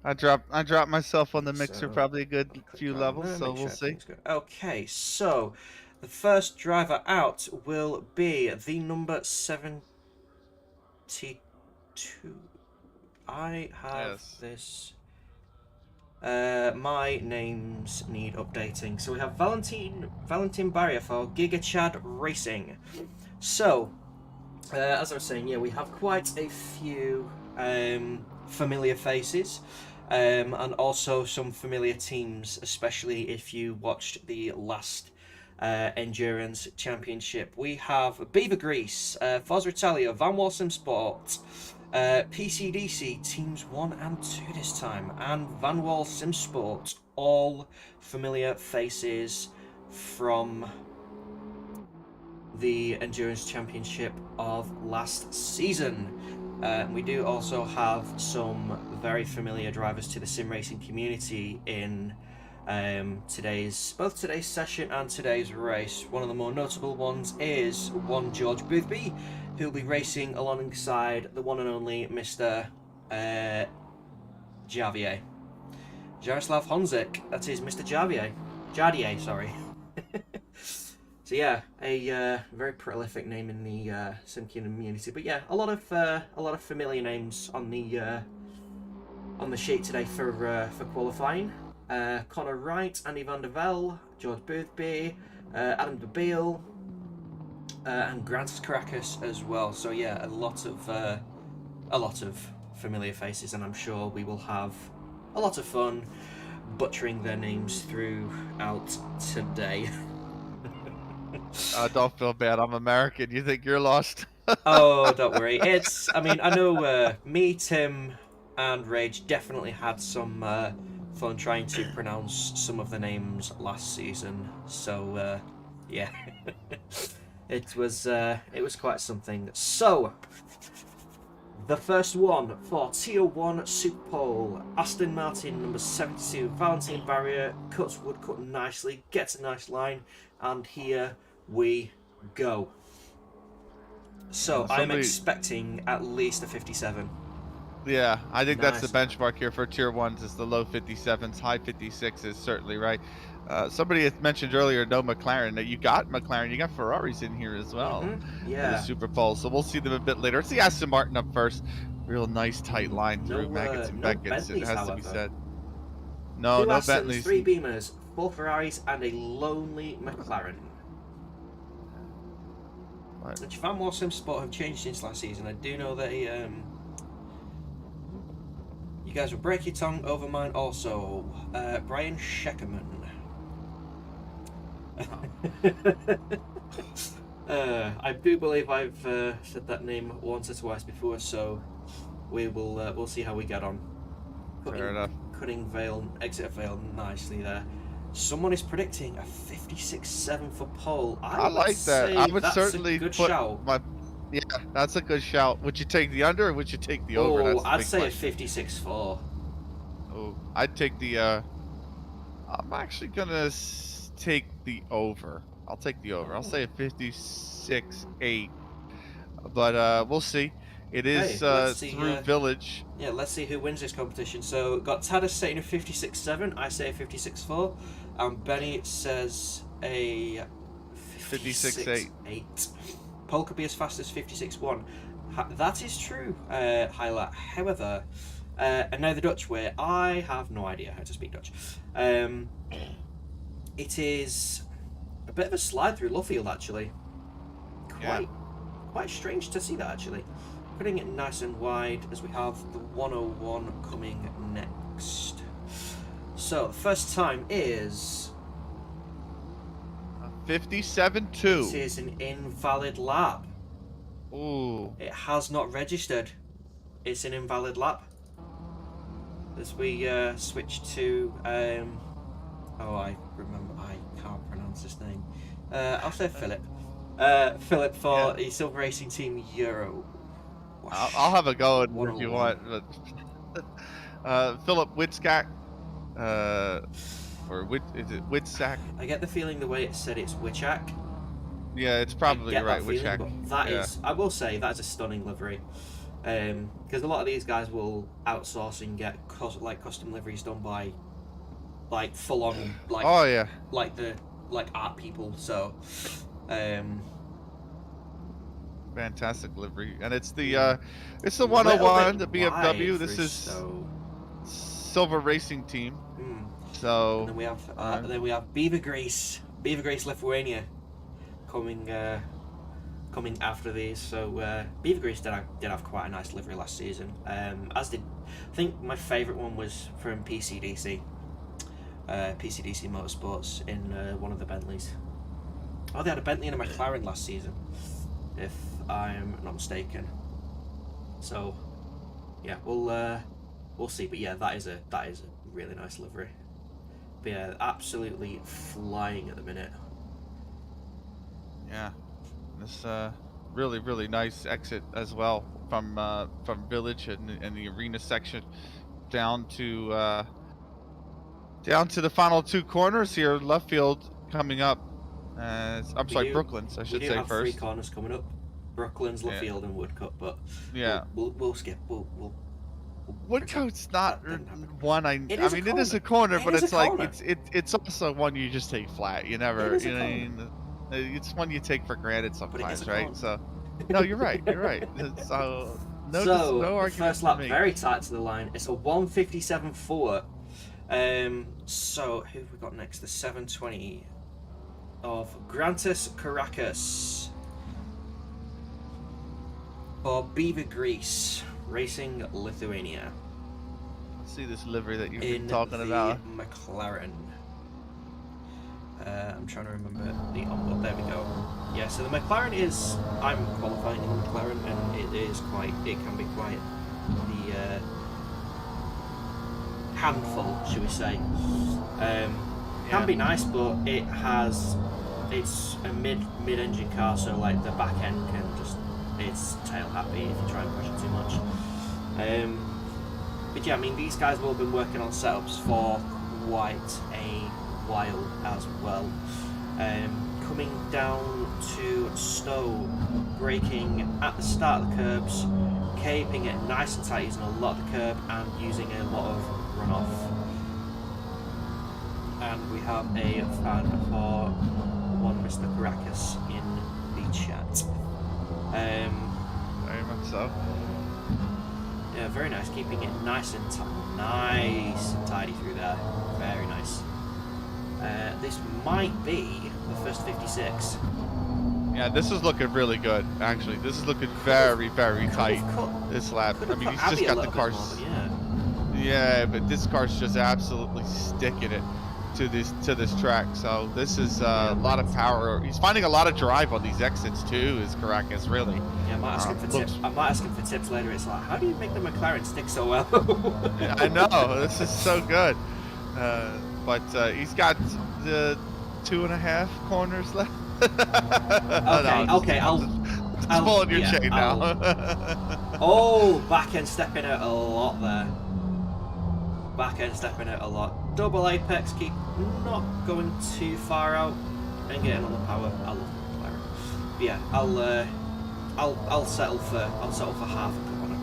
[SPEAKER 4] I dropped myself on the mixer,
[SPEAKER 3] So,
[SPEAKER 4] probably a good few levels, so we'll see.
[SPEAKER 3] Okay, so the first driver out will be the number 72. I have this. My names need updating. So we have Valentin Barrier for Giga Chad Racing. So, as I was saying, yeah, we have quite a few familiar faces. And also some familiar teams, especially if you watched the last Endurance Championship. We have Beaver Grease, Forza Italia, Van Wall Sim Sport, PCDC Teams 1 and 2 this time, and Van Wall Sim Sport, all familiar faces from the Endurance Championship of last season. We do also have some very familiar drivers to the sim racing community in both today's session and today's race. One of the more notable ones is one George Boothby, who'll be racing alongside the one and only Mr. Javier. Jaroslav Honzik, that is Mr. Jadier, sorry. So yeah, a very prolific name in the sim community. But yeah, a lot of familiar names on the sheet today for qualifying. Connor Wright, Andy van der Vel, George Boothby, Adam de Beal, and Grant Caracas as well. So yeah, a lot of familiar faces, and I'm sure we will have a lot of fun butchering their names throughout today.
[SPEAKER 4] Don't feel bad. I'm American. You think you're lost?
[SPEAKER 3] Oh, don't worry. I mean, I know me, Tim, and Rage definitely had some fun trying to pronounce some of the names last season. So, yeah, it was quite something. So, the first one for Tier 1 Superpole, Aston Martin number 72, Valentin Barrier, cuts wood cut nicely, gets a nice line, and here we go. So I'm
[SPEAKER 4] Somebody-
[SPEAKER 3] expecting at least a 57.
[SPEAKER 4] Yeah, I think that's the
[SPEAKER 3] Nice.
[SPEAKER 4] benchmark here for tier 1s is the low 57s, high 56s, certainly, right? Somebody had mentioned earlier, no McLaren. That you got McLaren, you got Ferraris in here as well. In
[SPEAKER 3] Yeah.
[SPEAKER 4] the Super Bowl, so we'll see them a bit later. Let's see Aston Martin up first. Real nice tight line through Maggots and
[SPEAKER 3] no
[SPEAKER 4] Beckett's, it
[SPEAKER 3] Bentleys,
[SPEAKER 4] has to be
[SPEAKER 3] however.
[SPEAKER 4] said. No,
[SPEAKER 3] 2
[SPEAKER 4] no
[SPEAKER 3] Astons,
[SPEAKER 4] Bentleys.
[SPEAKER 3] 3 Beamers, 4 Ferraris, and a lonely McLaren.
[SPEAKER 4] Right.
[SPEAKER 3] The Japan War Sim Sport have changed since last season. I do know that you guys will break your tongue over mine also. Brian Scheckerman. I do believe I've said that name once or twice before, so we'll see how we get on.
[SPEAKER 4] Fair enough.
[SPEAKER 3] Cutting Vale, exit Vale nicely there. Someone is predicting a 56.7 for pole.
[SPEAKER 4] I like that. I would certainly
[SPEAKER 3] a good
[SPEAKER 4] put
[SPEAKER 3] shout.
[SPEAKER 4] yeah, that's a good shout. Would you take the under or would you take the over? That's the
[SPEAKER 3] I'd
[SPEAKER 4] big
[SPEAKER 3] say
[SPEAKER 4] question.
[SPEAKER 3] a 56.4.
[SPEAKER 4] Oh, I'd take the. I'm actually gonna take the over. I'll take the over. I'll say a 56.8. But we'll see. It is
[SPEAKER 3] let's see,
[SPEAKER 4] through Village.
[SPEAKER 3] Yeah, let's see who wins this competition. So got Tadas saying a 56.7. I say a 56.4. Benny says a
[SPEAKER 4] 56.8.
[SPEAKER 3] Pole could be as fast as 56.1. That is true, Hyla. However, and now the Dutch way. I have no idea how to speak Dutch. It is a bit of a slide through Luffield, actually. Quite strange to see that, actually. Putting it nice and wide as we have the 101 coming next. So the first time is
[SPEAKER 4] 57.2.
[SPEAKER 3] It is an invalid lap.
[SPEAKER 4] Ooh.
[SPEAKER 3] It has not registered. It's an invalid lap. As we switch to oh, I remember. I can't pronounce his name. I'll say Philip. Philip for the Silver Racing Team Euro.
[SPEAKER 4] I'll have a go at it if you want. But Philip Witzkak, or is it Witzak?
[SPEAKER 3] I get the feeling the way it said it's Wichak.
[SPEAKER 4] Yeah, it's probably right.
[SPEAKER 3] Wichak.
[SPEAKER 4] Wichak.
[SPEAKER 3] But that is, I will say, that is a stunning livery. Because a lot of these guys will outsource and get custom liveries done by full on
[SPEAKER 4] Oh yeah.
[SPEAKER 3] like art people. So
[SPEAKER 4] Fantastic livery, and it's the 101, the BMW. This is Silver Racing Team. So
[SPEAKER 3] and then we have Beaver Grease Lithuania coming after these. So Beaver Grease did have quite a nice livery last season. As did, I think my favourite one was from PCDC Motorsports in one of the Bentleys. Oh, they had a Bentley and a McLaren last season, if I'm not mistaken. So yeah, we'll see. But yeah, that is a really nice livery. But yeah, absolutely flying at the minute.
[SPEAKER 4] Yeah, this really nice exit as well from Village and the arena section down to the final 2 corners here. Left field coming up. I'm sorry, Brooklands, I should say
[SPEAKER 3] have
[SPEAKER 4] first.
[SPEAKER 3] 3 corners coming up: Brooklands, Luffield, and Woodcut. But
[SPEAKER 4] yeah,
[SPEAKER 3] we'll skip. We'll
[SPEAKER 4] Woodcote's not one. I mean, it is a corner, but it's also one you just take flat. You never, it's one you take for granted sometimes, right?
[SPEAKER 3] Corner.
[SPEAKER 4] So, no, you're right. You're right. So no argument.
[SPEAKER 3] First lap, very tight to the line. It's a 1:57.4. So who have we got next? The 720 of Grantis Caracas for Beaver Grease Racing Lithuania.
[SPEAKER 4] See this livery that you've been talking about.
[SPEAKER 3] McLaren. I'm trying to remember the onboard. There we go. Yeah, so the McLaren is. I'm qualifying in the McLaren, and it can be quite the handful, should we say? Can be nice, but it's a mid-engine car, so like the back end can it's tail happy if you try and push it too much. But yeah, I mean, these guys will have been working on setups for quite a while as well. coming down to Stowe, braking at the start of the curbs, keeping it nice and tight, using a lot of the curb and using a lot of runoff. And we have a fan for one Mr. Caracas in the chat.
[SPEAKER 4] Very much so.
[SPEAKER 3] Yeah, very nice, keeping it nice and tidy through there. Very nice. This might be the first 56.
[SPEAKER 4] Yeah, this is looking really good, actually. This is looking very, very tight, this lap. I mean, he's just got the car. Yeah, but this car's just absolutely sticking it to this track. So this is a lot of power. He's finding a lot of drive on these exits too, is Caracas, really.
[SPEAKER 3] Yeah, I might ask him for tips. I might ask him for tips later. It's like, how do you make the McLaren stick so well?
[SPEAKER 4] Yeah, I know, this is so good. But he's got the 2.5 corners left.
[SPEAKER 3] Okay, I'll
[SPEAKER 4] pulling your chain now.
[SPEAKER 3] Oh, back end stepping out a lot there. Back end stepping out a lot. Double apex, keep not going too far out and getting on the power. I love McLaren. But yeah, I'll settle for half a cup on it.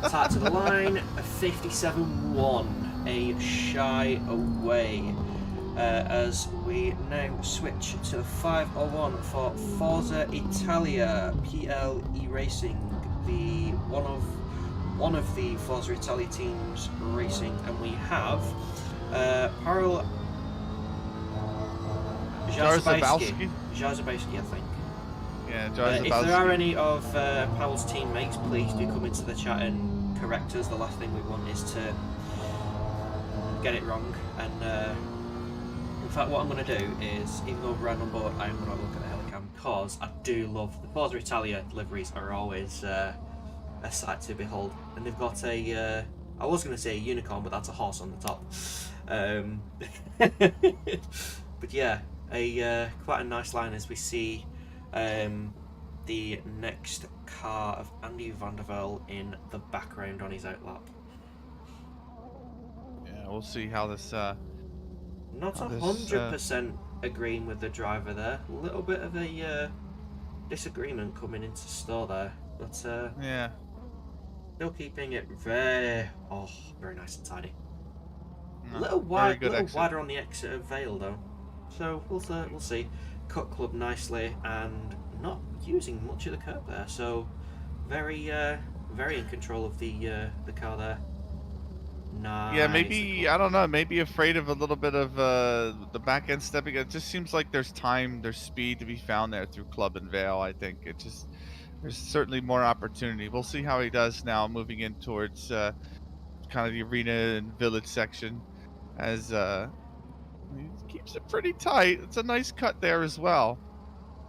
[SPEAKER 3] Start to the line, a 57.1, a shy away. As we now switch to the 501 for Forza Italia PLE Racing, the one of the Forza Italia teams racing, and we have Parol Jarzabowski, I think.
[SPEAKER 4] Yeah, Jarzabowski.
[SPEAKER 3] If there are any of Powell's teammates, please do come into the chat and correct us. The last thing we want is to get it wrong. And in fact, what I'm going to do is, even though we're on board, I'm going to look at the helicam, because I do love the Forza Italia liveries. Are always a sight to behold, and they've got a I was going to say a unicorn, but that's a horse on the top. But yeah, quite a nice line as we see the next car of Andy van der Velde in the background on his outlap.
[SPEAKER 4] Yeah, we'll see how this.
[SPEAKER 3] Not 100% agreeing with the driver there. A little bit of a disagreement coming into store there, but
[SPEAKER 4] yeah,
[SPEAKER 3] still keeping it very nice and tidy.
[SPEAKER 4] No,
[SPEAKER 3] A little wider on the exit of Vale though, so we'll see. Cut club nicely and not using much of the curb there, so very in control of the car there. Nice.
[SPEAKER 4] Yeah, maybe, I don't know, maybe afraid of a little bit of the back end stepping. It just seems like there's speed to be found there through Club and Vale. I think there's certainly more opportunity. We'll see how he does now moving in towards kind of the arena and village section, as he keeps it pretty tight. It's a nice cut there as well.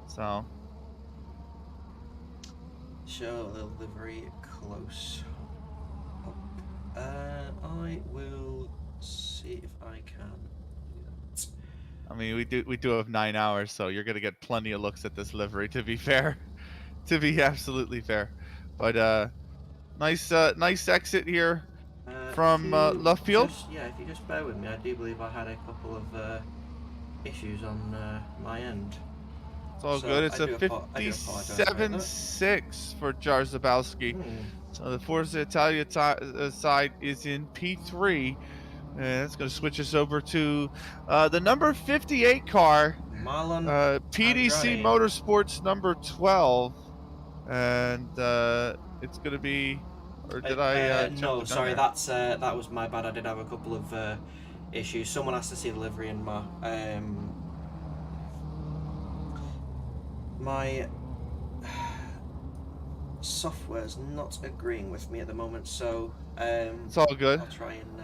[SPEAKER 4] So
[SPEAKER 3] show the livery close up. I will see if I can do that.
[SPEAKER 4] I mean, we do have 9 hours, so you're gonna get plenty of looks at this livery, to be fair. To be absolutely fair. But nice exit here from left field.
[SPEAKER 3] Yeah, if you just bear with me, I do believe I had a couple of issues on my end.
[SPEAKER 4] It's all good. It's a 57.6 for Jarzabowski. So the Forza Italia side is in P3. And that's going to switch us over to the number 58 car, PDC
[SPEAKER 3] Andrade.
[SPEAKER 4] Motorsports number 12. And it's going to be, or did I?
[SPEAKER 3] No, sorry, that was my bad. I did have a couple of issues. Someone asked to see the livery, and my software's not agreeing with me at the moment, so
[SPEAKER 4] it's all good.
[SPEAKER 3] I'll try and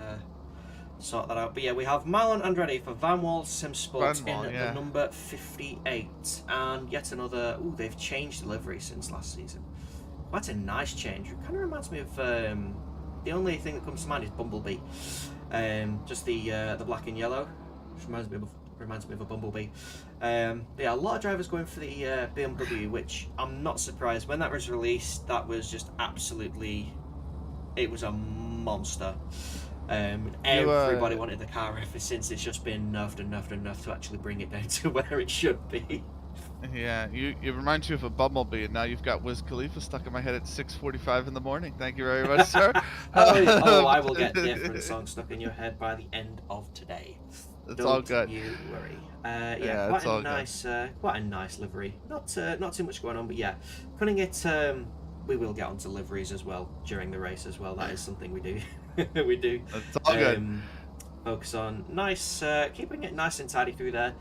[SPEAKER 3] sort that out. But yeah, we have Marlon Andretti for Van Wall Simsport in the number 58, and yet another. Ooh, they've changed the livery since last season. That's a nice change. It kind of reminds me of the only thing that comes to mind is Bumblebee, just the black and yellow, which reminds me of a Bumblebee. Yeah, a lot of drivers going for the BMW, which I'm not surprised. When that was released, that was just absolutely, it was a monster. Everybody wanted the car ever since. It's just been nerfed and nerfed and nerfed to actually bring it down to where it should be.
[SPEAKER 4] Yeah, it reminds you of a Bumblebee, and now you've got Wiz Khalifa stuck in my head at 6:45 in the morning. Thank you very much, sir.
[SPEAKER 3] I will get different songs stuck in your head by the end of today.
[SPEAKER 4] It's all good.
[SPEAKER 3] Don't you worry.
[SPEAKER 4] Yeah,
[SPEAKER 3] quite
[SPEAKER 4] it's
[SPEAKER 3] a
[SPEAKER 4] all
[SPEAKER 3] nice, quite a nice livery. Not too much going on, but yeah, putting it. We will get onto liveries as well during the race as well. That is something we do. We do.
[SPEAKER 4] It's all good.
[SPEAKER 3] Focus on nice, keeping it nice and tidy through there.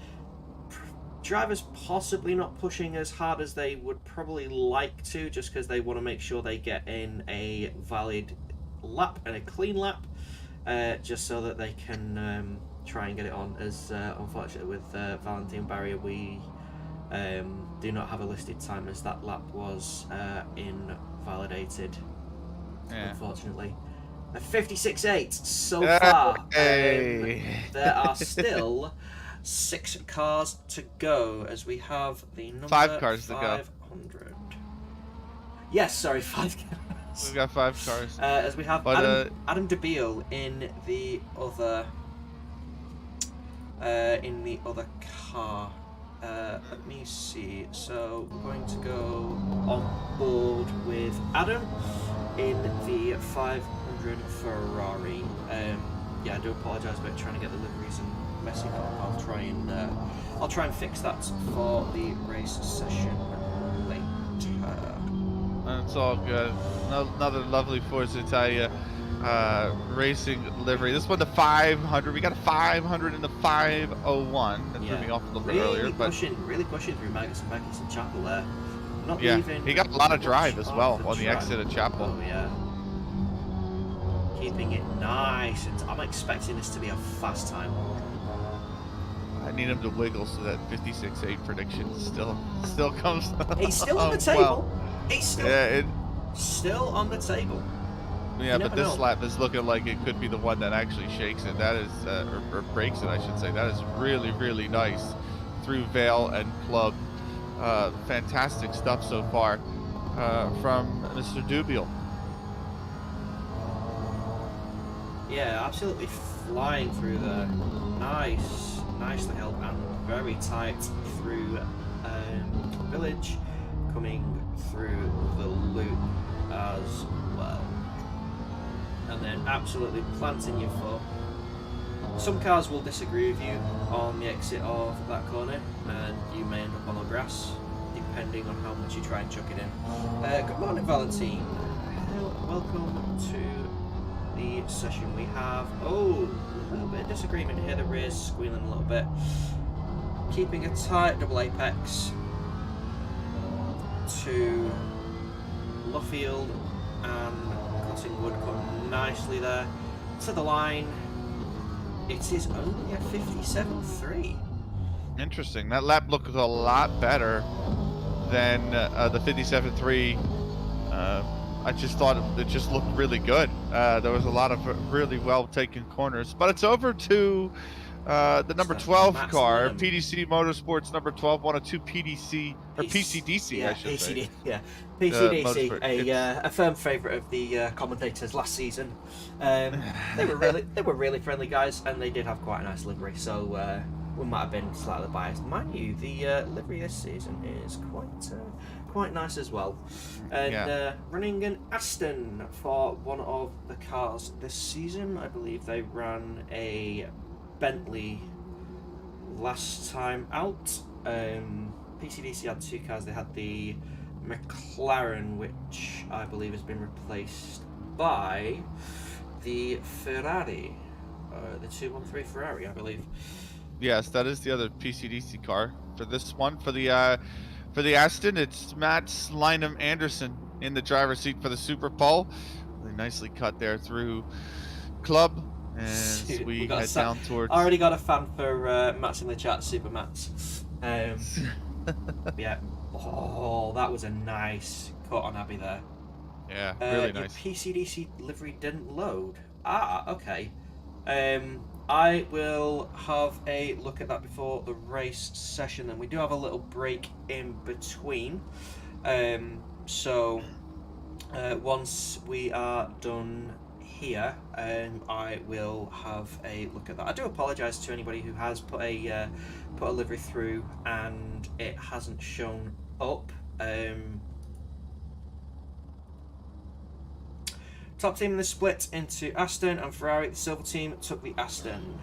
[SPEAKER 3] Drivers possibly not pushing as hard as they would probably like to, just because they want to make sure they get in a valid lap and a clean lap, just so that they can try and get it on. As unfortunately with Valentine Barrier, we do not have a listed time as that lap was invalidated.
[SPEAKER 4] Yeah.
[SPEAKER 3] Unfortunately, a 56.8 so far.
[SPEAKER 4] Hey.
[SPEAKER 3] There are still 6 cars to go, as we have the number
[SPEAKER 4] 5 cars to go.
[SPEAKER 3] 500. Yes, sorry, 5 cars.
[SPEAKER 4] We've got 5 cars.
[SPEAKER 3] As we have
[SPEAKER 4] But,
[SPEAKER 3] Adam DeBeal in the other car. Let me see. So we're going to go on board with Adam in the 500 Ferrari. Yeah, I do apologise about trying to get the liveries and messing up. I'll try and fix that for the race session later.
[SPEAKER 4] It's all good. Another lovely Forza Italia racing livery. This one, the 500. We got a 500 and the 501. That threw me off a little bit earlier.
[SPEAKER 3] Really pushing through Magnuson Chapel there. Not
[SPEAKER 4] Yeah,
[SPEAKER 3] leaving
[SPEAKER 4] he got a lot of drive as well on the
[SPEAKER 3] drive.
[SPEAKER 4] exit of Chapel.
[SPEAKER 3] Oh yeah. Keeping it nice, and I'm expecting this to be a fast time.
[SPEAKER 4] I need him to wiggle so that 56.8 prediction still comes.
[SPEAKER 3] He's still on the table.
[SPEAKER 4] Well,
[SPEAKER 3] He's still,
[SPEAKER 4] still
[SPEAKER 3] on the table.
[SPEAKER 4] Yeah,
[SPEAKER 3] You
[SPEAKER 4] but
[SPEAKER 3] never
[SPEAKER 4] this
[SPEAKER 3] know.
[SPEAKER 4] lap is looking like it could be the one that actually shakes it. That is, or breaks it, I should say. That is really, really nice through Vale and Club. Fantastic stuff so far from Mr. Dubiel.
[SPEAKER 3] Yeah, absolutely flying through there. Nicely held and very tight through Village, coming through the loop as well. And then absolutely planting your foot. Some cars will disagree with you on the exit of that corner, and you may end up on the grass, depending on how much you try and chuck it in. Good morning, Valentine. Welcome to the session. We have a little bit of disagreement here. The rear's squealing a little bit. Keeping a tight double apex to Luffield and cutting wood come nicely there to the line. It is only a 57.3.
[SPEAKER 4] Interesting. That lap looked a lot better than the 57.3. I just thought it just looked really good. There was a lot of really well taken corners, but it's over to the number 12 car, PDC Motorsports number 12, one of 2 PDC or PCDC,
[SPEAKER 3] yeah,
[SPEAKER 4] I should say.
[SPEAKER 3] Yeah, PCDC,
[SPEAKER 4] Motorsport.
[SPEAKER 3] a firm favourite of the commentators last season. They were really friendly guys, and they did have quite a nice livery. So we might have been slightly biased. Mind you, the livery this season is quite nice as well. And running an Aston for one of the cars this season. I believe they ran a Bentley last time out. PCDC had 2 cars. They had the McLaren, which I believe has been replaced by the Ferrari, the 213 Ferrari, I believe.
[SPEAKER 4] Yes, that is the other PCDC car. For this one, for the Aston, it's Matt Lynham Anderson in the driver's seat for the Superpole. Really nicely cut there through Club. As we head down towards...
[SPEAKER 3] I already got a fan for Matt's in the chat, Super Mats. Yeah. Oh, that was a nice cut on Abby there.
[SPEAKER 4] Yeah, really nice.
[SPEAKER 3] Your PCDC livery didn't load. Ah, okay. I will have a look at that before the race session, and we do have a little break in between. So once we are done here, I will have a look at that. I do apologise to anybody who has put a livery through and it hasn't shown up. Top team in the split into Aston and Ferrari. The silver team took the Aston.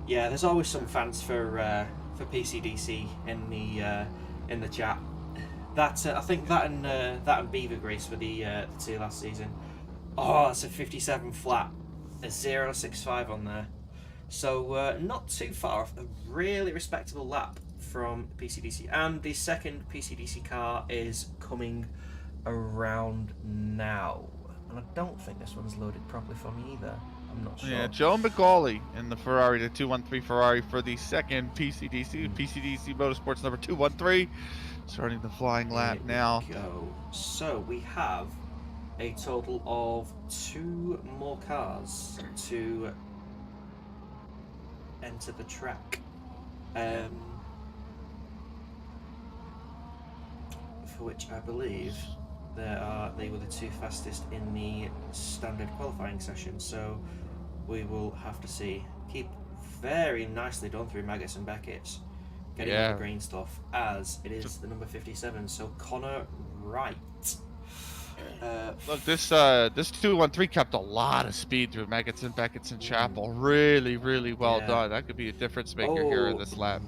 [SPEAKER 3] Yeah, there's always some fans for PCDC in the chat. That I think that and Beaver Grease were the two last season. Oh, it's a 57 flat, a 0.65 on there. So not too far off. A really respectable lap from PCDC, and the second PCDC car is coming around now. And I don't think this one's loaded properly for me either. I'm not sure.
[SPEAKER 4] Yeah, Joe McGauley in the Ferrari, the 213 Ferrari for the second PCDC. PCDC Motorsports number 213. Starting the flying lap now.
[SPEAKER 3] Go. So we have a total of 2 more cars to enter the track. For which I believe they were the 2 fastest in the standard qualifying session, so we will have to see. Keep very nicely done through Maggots and Beckett's, getting all the green stuff, as it is the number 57, so Connor Wright.
[SPEAKER 4] Look, this 213 kept a lot of speed through Maggots and Beckett's and Chapel. Really, really well done. That could be a difference maker here in this lap.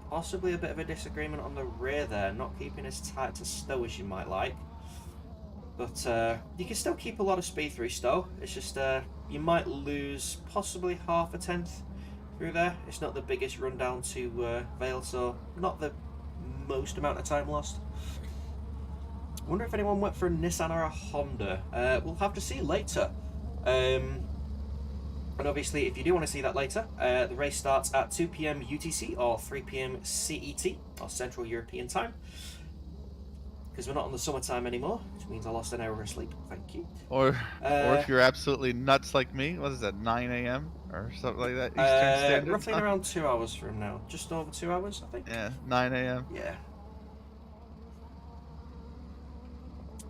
[SPEAKER 3] Possibly a bit of a disagreement on the rear there, not keeping as tight to Stowe as you might like. But you can still keep a lot of speed through Stowe. It's just you might lose possibly half a tenth through there. It's not the biggest run down to Vale, so not the most amount of time lost. I wonder if anyone went for a Nissan or a Honda. We'll have to see later. And obviously, if you do want to see that later, the race starts at 2 PM UTC or 3 PM CET, or Central European Time. Because we're not on the summertime anymore, which means I lost an hour of sleep. Thank you.
[SPEAKER 4] Or if you're absolutely nuts like me, what is that, 9 AM or something like that? Eastern Standard
[SPEAKER 3] roughly around 2 hours from now. Just over 2 hours, I think.
[SPEAKER 4] Yeah, 9 AM.
[SPEAKER 3] Yeah.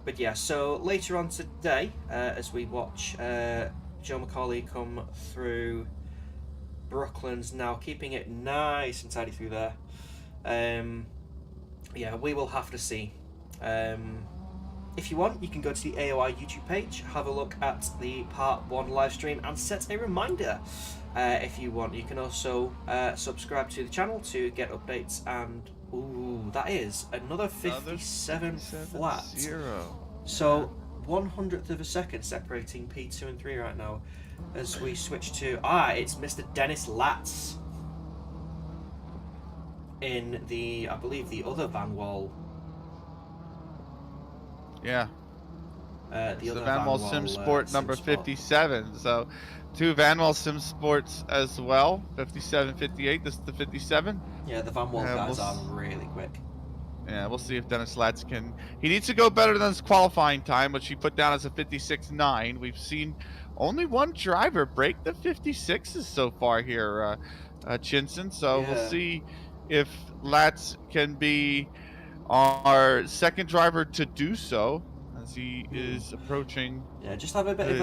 [SPEAKER 3] But yeah, so later on today, as we watch Joe McCauley come through Brooklands now, keeping it nice and tidy through there. Yeah, we will have to see. If you want, you can go to the AOR YouTube page, have a look at the Part 1 live stream, and set a reminder if you want. You can also subscribe to the channel to get updates, and ooh, that is another 57 flat. So 1/100th of a second separating P2 and 3 right now, as we switch to it's Mr. Dennis Latz in the, I believe, the other Van Wall.
[SPEAKER 4] Yeah.
[SPEAKER 3] The other
[SPEAKER 4] Van Wall Sim Sport number 57. So 2 Van Wall Sim Sports as well. 57, 58. This is the 57.
[SPEAKER 3] Yeah, the Van Wall guys are really quick.
[SPEAKER 4] Yeah, we'll see if Dennis Latz can. He needs to go better than his qualifying time, which he put down as a 56.9. We've seen only one driver break the 56s so far here, Chinson. So we'll see if Latz can be our second driver to do so, as he is approaching.
[SPEAKER 3] Yeah, just have a bit of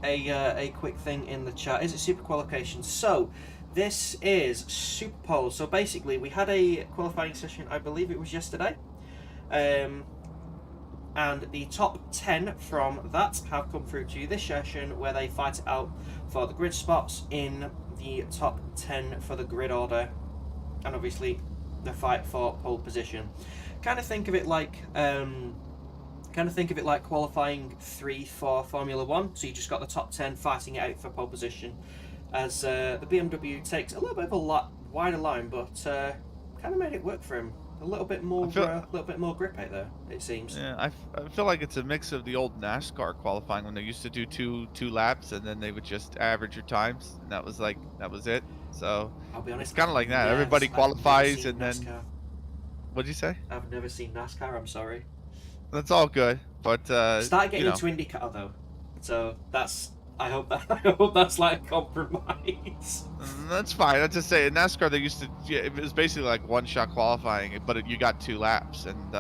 [SPEAKER 3] a quick thing in the chat. Is it super qualification? So this is Superpole. So basically, we had a qualifying session, I believe it was yesterday, and the top 10 from that have come through to this session, where they fight it out for the grid spots in the top 10 for the grid order, and obviously the fight for pole position. Kind of think of it like qualifying 3 for Formula 1. So you just got the top 10 fighting it out for pole position, as the BMW takes a little bit of a wider line, but kind of made it work for him. A little bit more grip out there, it seems.
[SPEAKER 4] Yeah, I feel like it's a mix of the old NASCAR qualifying, when they used to do two laps and then they would just average your times, and that was it. So
[SPEAKER 3] I'll be honest,
[SPEAKER 4] it's kind of like that. Everybody qualifies and then. What'd you say?
[SPEAKER 3] I've never seen NASCAR. I'm sorry.
[SPEAKER 4] That's all good, but
[SPEAKER 3] start getting into IndyCar though. So that's. I hope that's like a compromise.
[SPEAKER 4] That's fine. I just say in NASCAR they used to. Yeah, it was basically like one-shot qualifying, but you got 2 laps, and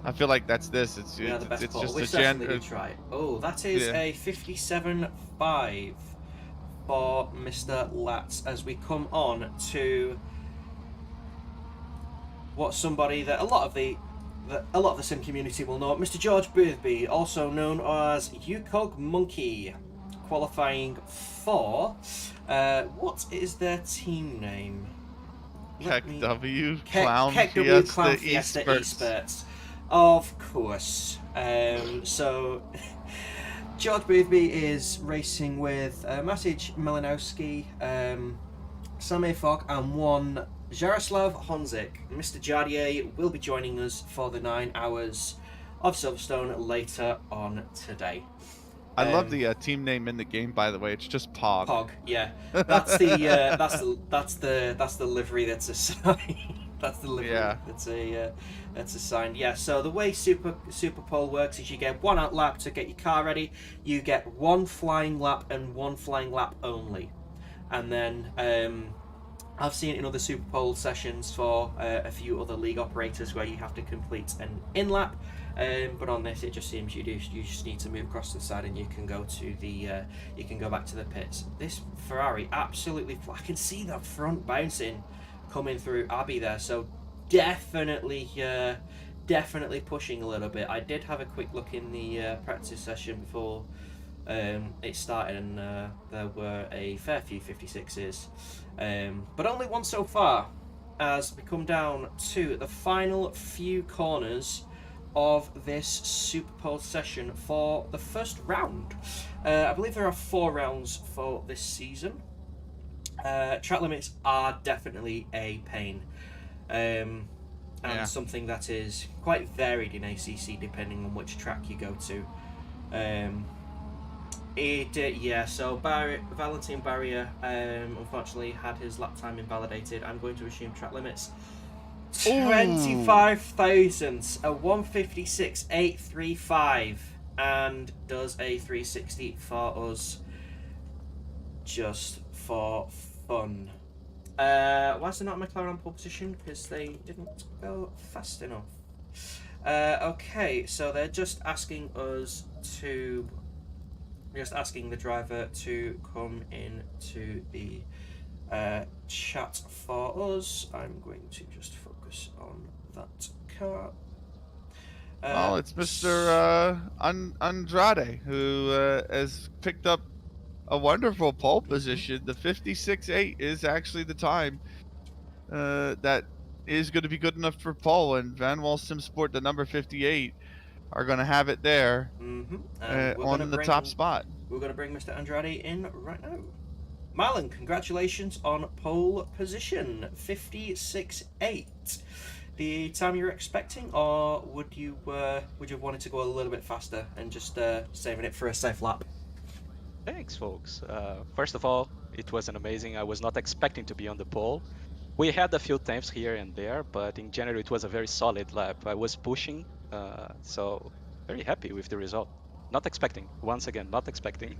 [SPEAKER 4] I feel like that's this. It's
[SPEAKER 3] We are the best
[SPEAKER 4] it's
[SPEAKER 3] portal.
[SPEAKER 4] just
[SPEAKER 3] We
[SPEAKER 4] a
[SPEAKER 3] certainly
[SPEAKER 4] gen.
[SPEAKER 3] do try. Oh, that is
[SPEAKER 4] Yeah.
[SPEAKER 3] a 57.5 for Mr. Latz as we come on to what somebody that a lot of the sim community will know, Mr. George Boothby, also known as UCOG Monkey, qualifying for what is their team name?
[SPEAKER 4] KEKW Clown
[SPEAKER 3] KEKW
[SPEAKER 4] Fiesta
[SPEAKER 3] Clown Fiesta
[SPEAKER 4] Esports.
[SPEAKER 3] Esports. Of course. So George Boothby is racing with Maciej Malinowski, Samir Fogg, and one Jaroslav Honzik. Mr. Jardier will be joining us for the 9 hours of Silverstone later on today.
[SPEAKER 4] I love the team name in the game, by the way. It's just Pog.
[SPEAKER 3] Pog, yeah. That's the that's the livery that's assigned. That's the livery that's assigned. Yeah. So the way Superpole works is you get one out lap to get your car ready. You get one flying lap and one flying lap only, and then I've seen it in other Superpole sessions for a few other league operators where you have to complete an in lap. But on this, it just seems you just need to move across to the side and you can go to the you can go back to the pits. This Ferrari absolutely, I can see that front bouncing coming through Abbey there. So definitely pushing a little bit. I did have a quick look in the practice session before it started, and there were a fair few 56s, but only one so far. As we come down to the final few corners of this Superpole session for the first round. I believe there are 4 rounds for this season. Track limits are definitely a pain, and something that is quite varied in ACC depending on which track you go to. So Valentin Barrier unfortunately had his lap time invalidated. I'm going to assume track limits 25 thousandths, a 156.835, and does a 360 for us just for fun. Why is there not a McLaren on pole position? Because they didn't go fast enough. Okay, so they're just asking us to, the driver to come into the chat for us. I'm going to just focus on that car.
[SPEAKER 4] Well, it's Mr. Andrade, who has picked up a wonderful pole position. The 56.8 is actually the time that is going to be good enough for pole, and Van Wall Sim Sport, the number 58, are going to have it there on the top spot.
[SPEAKER 3] We're going to bring Mr. Andrade in right now. Marlon, congratulations on pole position, 56.8. The time you're expecting, or would you have wanted to go a little bit faster and just saving it for a safe lap?
[SPEAKER 6] Thanks, folks. First of all, it was amazing. I was not expecting to be on the pole. We had a few attempts here and there, but in general, it was a very solid lap. I was pushing, so very happy with the result. Not expecting. Once again, not expecting.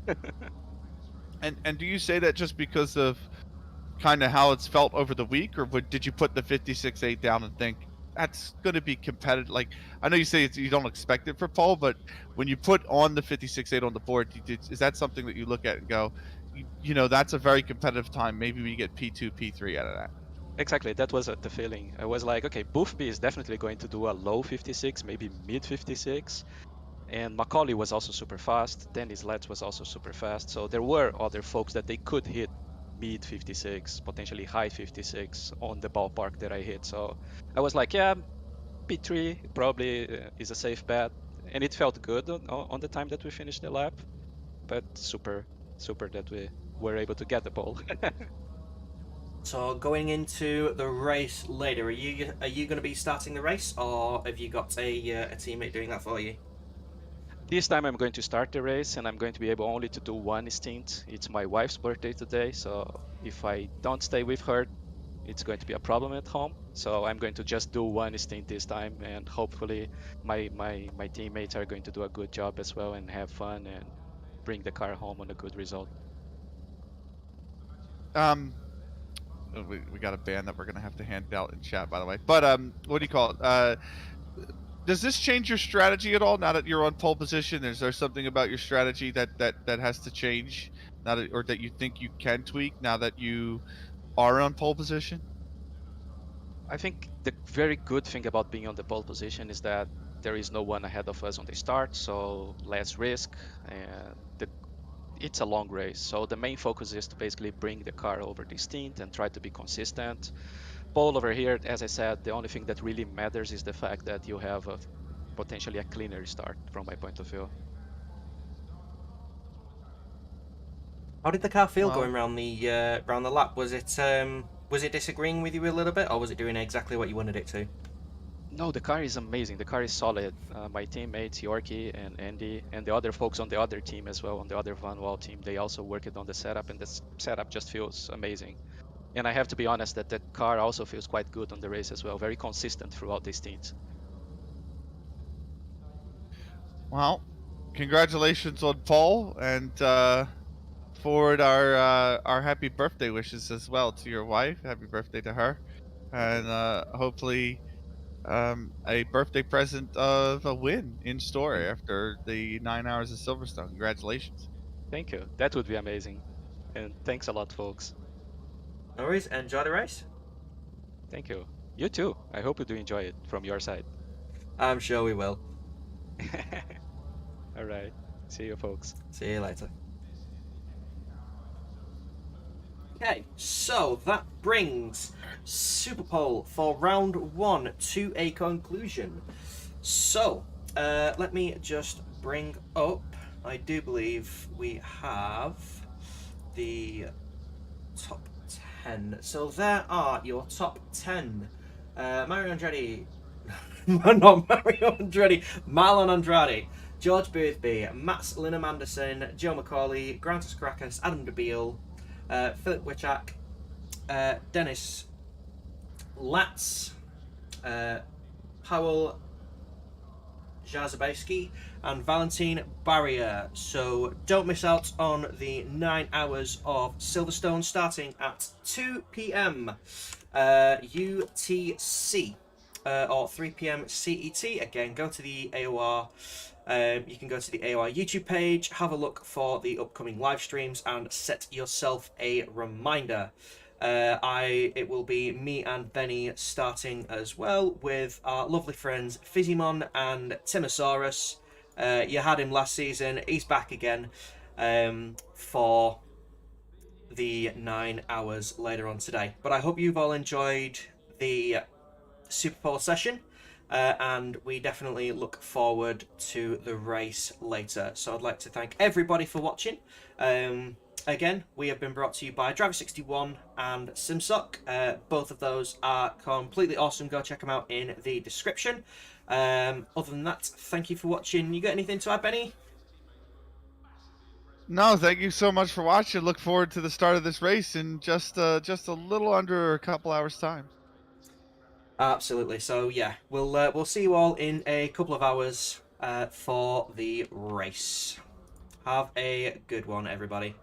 [SPEAKER 4] And do you say that just because of kind of how it's felt over the week, or did you put the 56.8 down and think that's going to be competitive? Like, I know you say you don't expect it for pole, but when you put on the 56.8 on the board, is that something that you look at and go, you know, that's a very competitive time. Maybe we get P2, P3 out of that.
[SPEAKER 6] Exactly, that was the feeling. I was like, okay, Boothby is definitely going to do a low 56, maybe mid 56. And Macaulay was also super fast. Dennis Letts was also super fast. So there were other folks that they could hit mid 56, potentially high 56 on the ballpark that I hit. So I was like, yeah, P3 probably is a safe bet. And it felt good on the time that we finished the lap. But super that we were able to get the pole.
[SPEAKER 3] So going into the race later, are you going to be starting the race, or have you got a teammate doing that for you?
[SPEAKER 6] This time I'm going to start the race, and I'm going to be able only to do one stint. It's my wife's birthday today, so if I don't stay with her, it's going to be a problem at home. So I'm going to just do one stint this time, and hopefully my teammates are going to do a good job as well and have fun and bring the car home on a good result.
[SPEAKER 4] We got a band that we're gonna have to hand out in chat, by the way. But what do you call it? does this change your strategy at all now that you're on pole position? Is there something about your strategy that has to change now that, or that you think you can tweak now that you are on pole position?
[SPEAKER 6] I think the very good thing about being on the pole position is that there is no one ahead of us on the start, so less risk, and it's a long race. So the main focus is to basically bring the car over the stint and try to be consistent. Pole over here, as I said, the only thing that really matters is the fact that you have potentially a cleaner start from my point of view.
[SPEAKER 3] How did the car feel
[SPEAKER 4] Well,
[SPEAKER 3] going around the lap? Was it disagreeing with you a little bit, or was it doing exactly what you wanted it to?
[SPEAKER 6] No, the car is amazing. The car is solid. My teammates, Yorkie and Andy, and the other folks on the other team as well, on the other Van Wall team, they also worked on the setup, and the setup just feels amazing. And I have to be honest that the car also feels quite good on the race as well, very consistent throughout the stints.
[SPEAKER 4] well, congratulations on pole, and forward our happy birthday wishes as well to your wife. Happy birthday to her, and hopefully a birthday present of a win in store after the 9 hours of Silverstone. Congratulations.
[SPEAKER 6] Thank you. That would be amazing. And thanks a lot, folks.
[SPEAKER 3] No worries. Enjoy the race.
[SPEAKER 6] Thank you. You too. I hope you do enjoy it from your side.
[SPEAKER 3] I'm sure we will.
[SPEAKER 6] All right. See you, folks.
[SPEAKER 3] See you later. Okay, so that brings Superpole for round 1 to a conclusion. So, let me just bring up, I do believe we have the top 10. So there are your top 10. Mario Andretti, not Mario Andretti, Marlon Andrade, George Boothby, Mats Linham Anderson, Joe McCauley, Grantis Caracas, Adam DeBeal, Philip Wichak, Dennis Latz, Powell Jazabowski, and Valentin Barrier. So don't miss out on the 9 hours of Silverstone starting at 2 p.m. UTC or 3 p.m. CET. Again, go to the AOR. You can go to the AOR YouTube page, have a look for the upcoming live streams, and set yourself a reminder. It will be me and Benny starting as well with our lovely friends Fizzymon and Timosaurus. You had him last season, he's back again for the 9 hours later on today. But I hope you've all enjoyed the Superpole session. And we definitely look forward to the race later. So I'd like to thank everybody for watching. Again, we have been brought to you by Driver61 and SIMSOK. Both of those are completely awesome. Go check them out in the description. Other than that, thank you for watching. You got anything to add, Benny?
[SPEAKER 4] No, thank you so much for watching. Look forward to the start of this race in just a little under a couple hours time.
[SPEAKER 3] Absolutely. So yeah, we'll see you all in a couple of hours for the race. Have a good one, everybody.